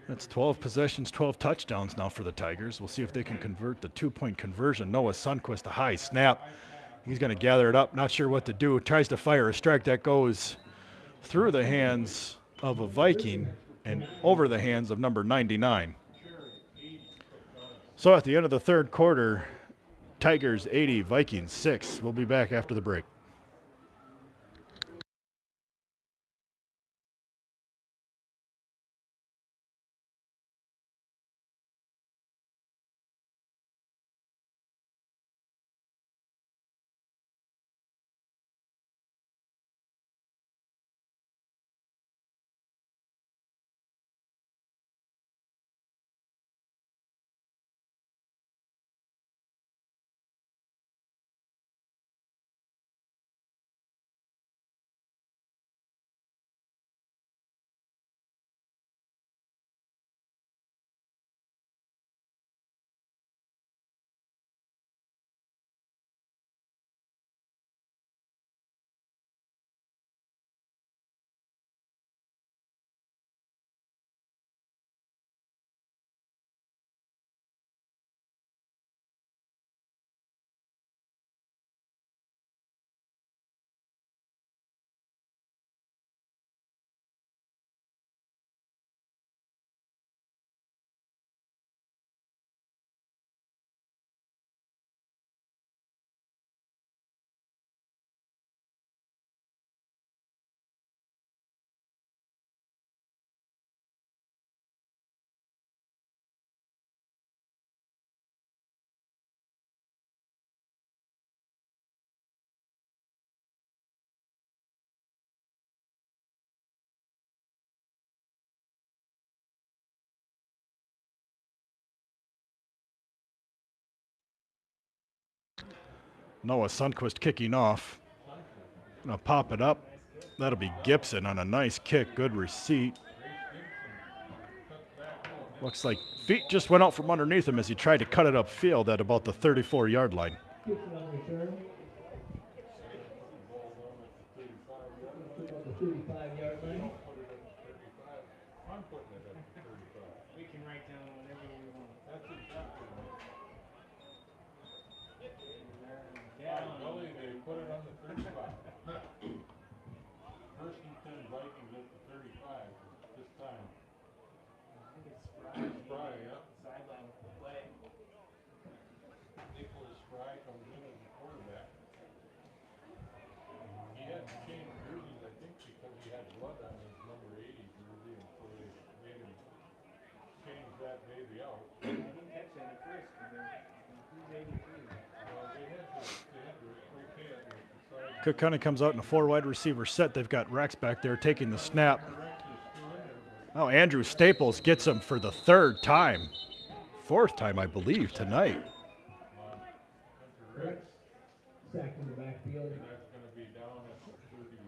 That's 12 possessions, 12 touchdowns now for the Tigers. We'll see if they can convert the 2-point conversion. Noah Sundquist, a high snap. He's going to gather it up, not sure what to do. Tries to fire a strike that goes through the hands of a Viking and over the hands of number 99. So at the end of the 3rd quarter, Tigers 80, Vikings 6. We'll be back after the break. Noah Sundquist kicking off. Gonna pop it up. That'll be Gibson on a nice kick. Good receipt. Looks like feet just went out from underneath him as he tried to cut it upfield at about the 34-yard line. I'm putting it at the 35. We can write down whatever we want. That's exactly right. Down. Billy, they put it on the 35. First and 10 Vikings at the 35 this time. I think it's Spry. Spry, yeah. Sideline play. Nicholas Spry comes in as the quarterback. He had to change jerseys, I think, because he had blood on his number 80 jersey, and so they made him change that baby out. I didn't catch that at first because who's 83? Well, they had to okay it with the side. Cook County comes out in a 4 wide receiver set. They've got Rex back there taking the snap. Rex is still in there, but Oh, Andrew Staples gets him for the 3rd time. 4th time, I believe, tonight. Rex, Sacked in the backfield. that's going to be down at the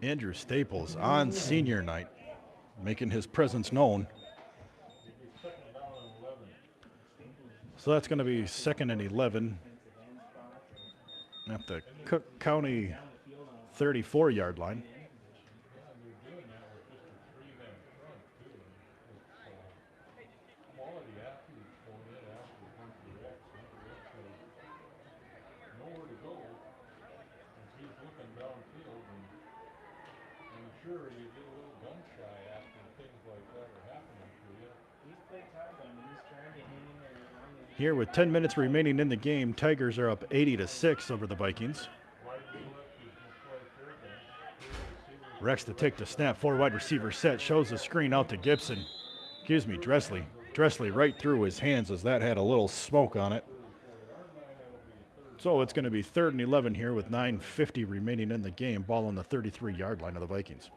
30. Andrew Staples on senior night, making his presence known. It'll be second down and 11. So that's going to be 2nd and 11 at the Cook County 34-yard line. Yeah, and they're doing that with just a 3-man front, too. It's quality athletes going in after Hunter Rex. Hunter Rex has nowhere to go. And he's looking downfield, and I'm sure you get a little gun shy after things like that are happening to you. He's played hard on him. He's trying to hang in there as long as Here with 10 minutes remaining in the game, Tigers are up 80-6 over the Vikings. Wide to the left is McCoy Fairbanks. Rex to take the snap, 4 wide receiver set, shows the screen out to Gibson. Excuse me, Dressley. Dressley right through his hands as that had a little smoke on it. So it's going to be 3rd and 11 here with 9:50 remaining in the game. Ball on the 33-yard line of the Vikings.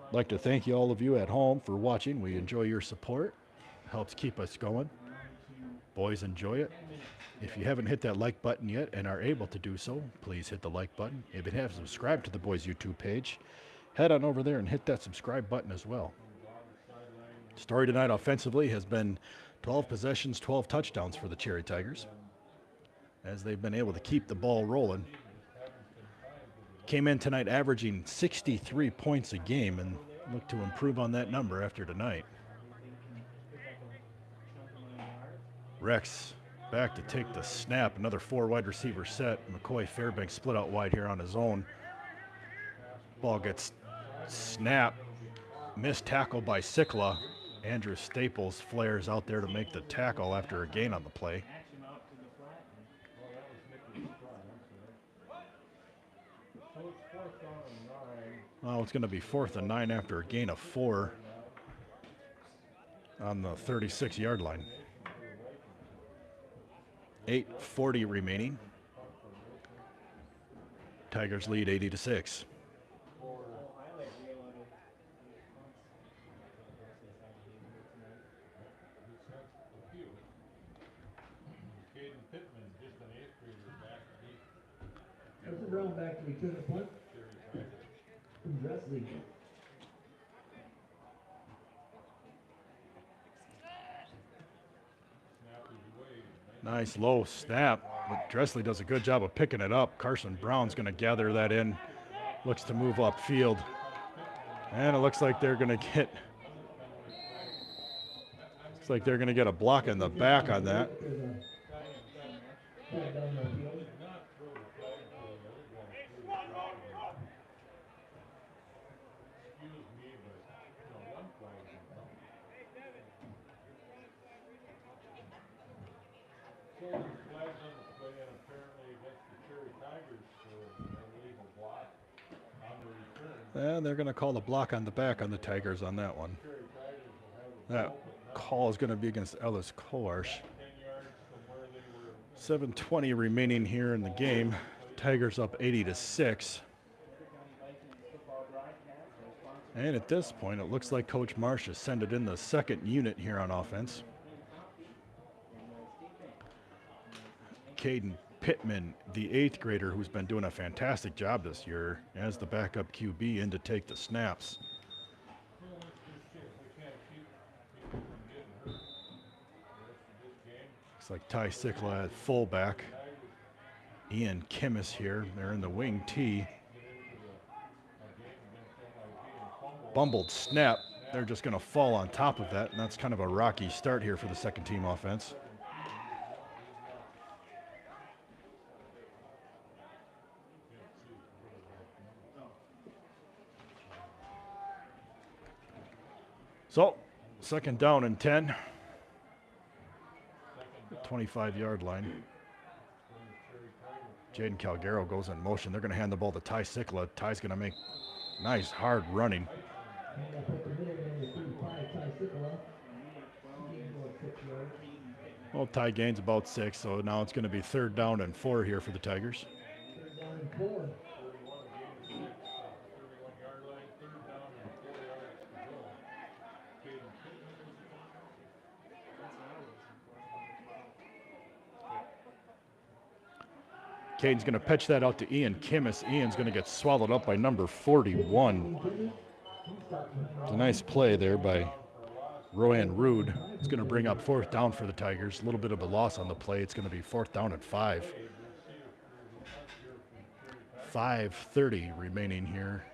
I'd like to thank you, all of you at home, for watching. We enjoy your support. Helps keep us going. Boys enjoy it. If you haven't hit that like button yet and are able to do so, please hit the like button. If you haven't subscribed to the Boys YouTube page, head on over there and hit that subscribe button as well. Story tonight offensively has been 12 possessions, 12 touchdowns for the Cherry Tigers, as they've been able to keep the ball rolling. Came in tonight averaging 63 points a game and look to improve on that number after tonight. Rex back to take the snap. Another 4 wide receiver set. McCoy Fairbanks split out wide here on his own. Ball gets snapped. Missed tackle by Sikla. Andrew Staples flares out there to make the tackle after a gain on the play. Oh, it's going to be 4th and 9 after a gain of 4 on the 36-yard line. 8:40 remaining. Tigers lead 80-6. There's a round back to return the punt. From Dressley. Nice low snap, but Dressley does a good job of picking it up. Carson Brown's going to gather that in. Looks to move upfield. And it looks like they're going to get a block in the back on that. And they're going to call the block on the back on the Tigers on that one. That call is going to be against Ellis Kolarsh. 7:20 remaining here in the game. Tigers up 80-6. And at this point, it looks like Coach Marsh has sent it in the 2nd unit here on offense. Caden Pittman, the 8th grader who's been doing a fantastic job this year as the backup QB in to take the snaps. Looks like Ty Sikla at fullback. Ian Kimmis here. They're in the wing T. bumbled snap. They're just going to fall on top of that, and that's kind of a rocky start here for the second team offense. So, second down and 10. 25-yard line. Jaden Calgaro goes in motion. They're going to hand the ball to Ty Sikla. Ty's going to make nice, hard running. Well, Ty gains about 6, so now it's going to be 3rd down and 4 here for the Tigers. Caden's going to pitch that out to Ian Kimmis. Ian's going to get swallowed up by number 41. It's a nice play there by Rowan Rude. It's going to bring up 4th down for the Tigers. A little bit of a loss on the play. It's going to be 4th down and 5. 5:30 remaining here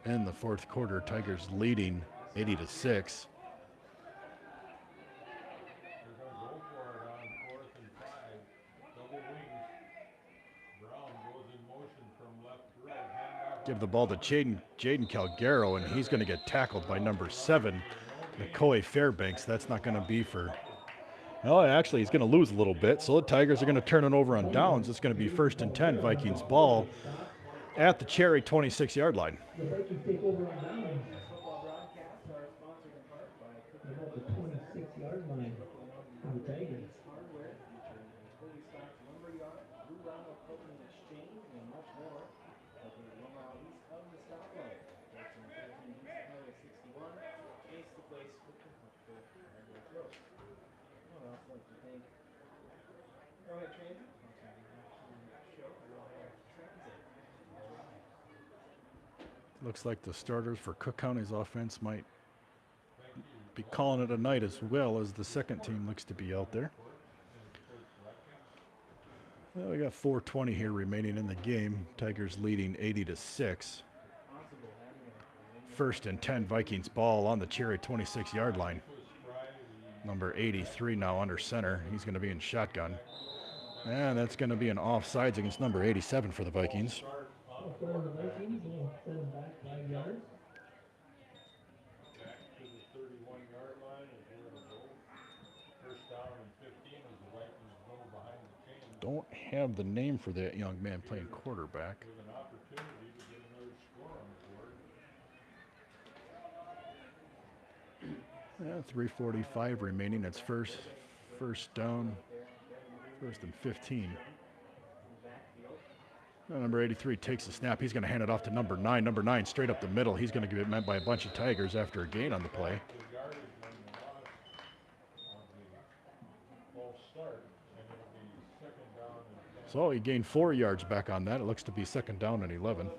in the 4th quarter. Tigers leading 80-6. Give the ball to Jaden Calgaro, and he's going to get tackled by number 7, McCoy Fairbanks. That's not going to be for, well, actually, he's going to lose a little bit. So the Tigers are going to turn it over on downs. It's going to be 1st and 10, Vikings ball at the Cherry 26-yard line. The Vikings take over on downs. About the 26-yard line for the Tigers. Looks like the starters for Cook County's offense might be calling it a night as well as the second team looks to be out there. Well, we got 4:20 here remaining in the game. Tigers leading 80-6. 1st and 10, Vikings ball on the Cherry 26-yard line. Number 83 now under center. He's going to be in shotgun. And that's going to be an offsides against number 87 for the Vikings. Don't have the name for that young man playing quarterback. Yeah, 3:45 remaining. It's first down, 1st and 15. Number 83 takes the snap. He's going to hand it off to number 9. Number 9 straight up the middle. He's going to get met by a bunch of Tigers after a gain on the play. So he gained 4 yards back on that. It looks to be 2nd down and 11.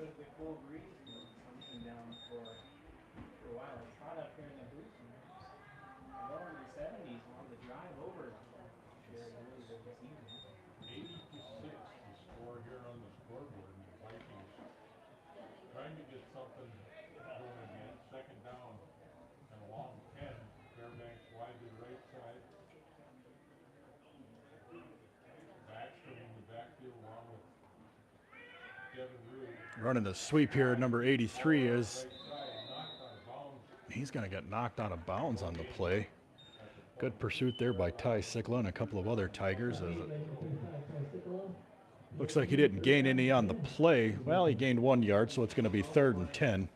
Running the sweep here, number 83 is, he's going to get knocked out of bounds on the play. Good pursuit there by Ty Sikla and a couple of other Tigers. Looks like he didn't gain any on the play. Well, he gained 1 yard, so it's going to be 3rd and 10.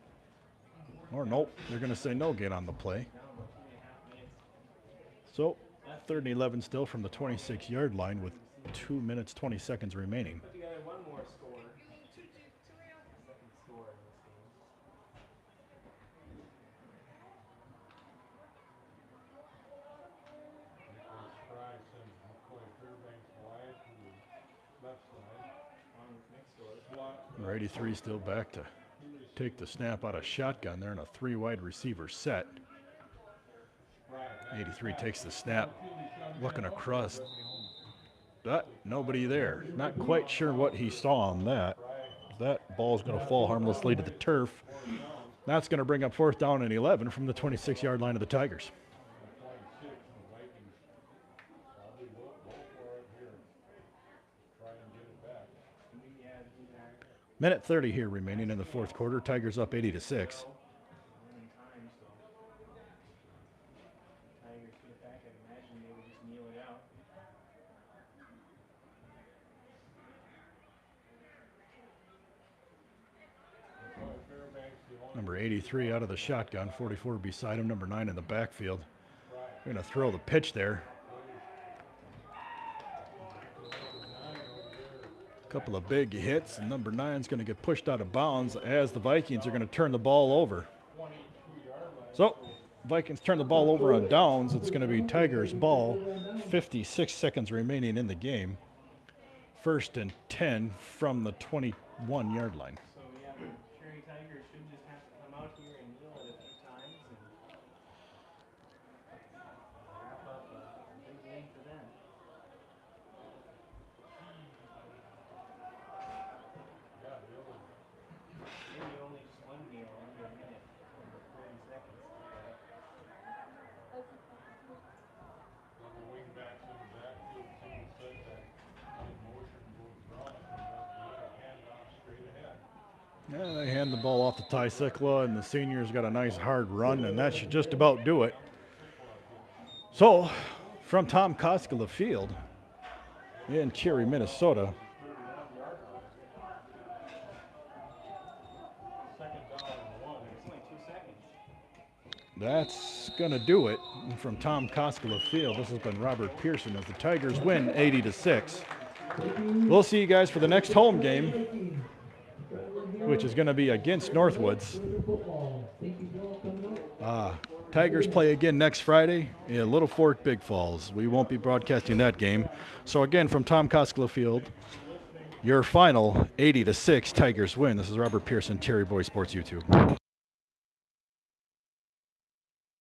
Or nope, they're going to say no gain on the play. So 3rd and 11 still from the 26-yard line with 2 minutes, 20 seconds remaining. Number 83 still back to take the snap out of shotgun there in a 3-wide receiver set. 83 takes the snap, looking across, but nobody there. Not quite sure what he saw on that. That ball's going to fall harmlessly to the turf. That's going to bring up 4th down and 11 from the 26-yard line of the Tigers. 26, the Vikings probably will go for it here. Try and get it back. Minute 30 here remaining in the 4th quarter. Tigers up 80-6. Tigers get it back. I'd imagine they would just kneel it out. Number 83 out of the shotgun, 44 beside him, number 9 in the backfield. They're going to throw the pitch there. A couple of big hits, and number 9 is going to get pushed out of bounds as the Vikings are going to turn the ball over. So, Vikings turn the ball over on downs. It's going to be Tigers' ball. 56 seconds remaining in the game. 1st and 10 from the 21-yard line. So yeah, the Cherry Tigers should just have to come out here and kneel it a few times and wrap up a big game for them. Maybe only just one kneel under a minute, under 30 seconds. Well, the wing backs in the backfield team said that in motion goes wrong, and let a handoff straight ahead. Yeah, they hand the ball off to Ty Sikla, and the senior's got a nice hard run, and that should just about do it. So, from Tom Koskela Field in Cherry, Minnesota, It's only 2 seconds. that's going to do it from Tom Koskela Field. This has been Robert Pearson as the Tigers win 80-6. We'll see you guys for the next home game, which is going to be against Northwoods. Tigers play again next Friday in Little Fork, Big Falls. We won't be broadcasting that game. So again, from Tom Koskela Field, your final 80-6 Tigers win. This is Robert Pearson, Cherry Boy Sports YouTube.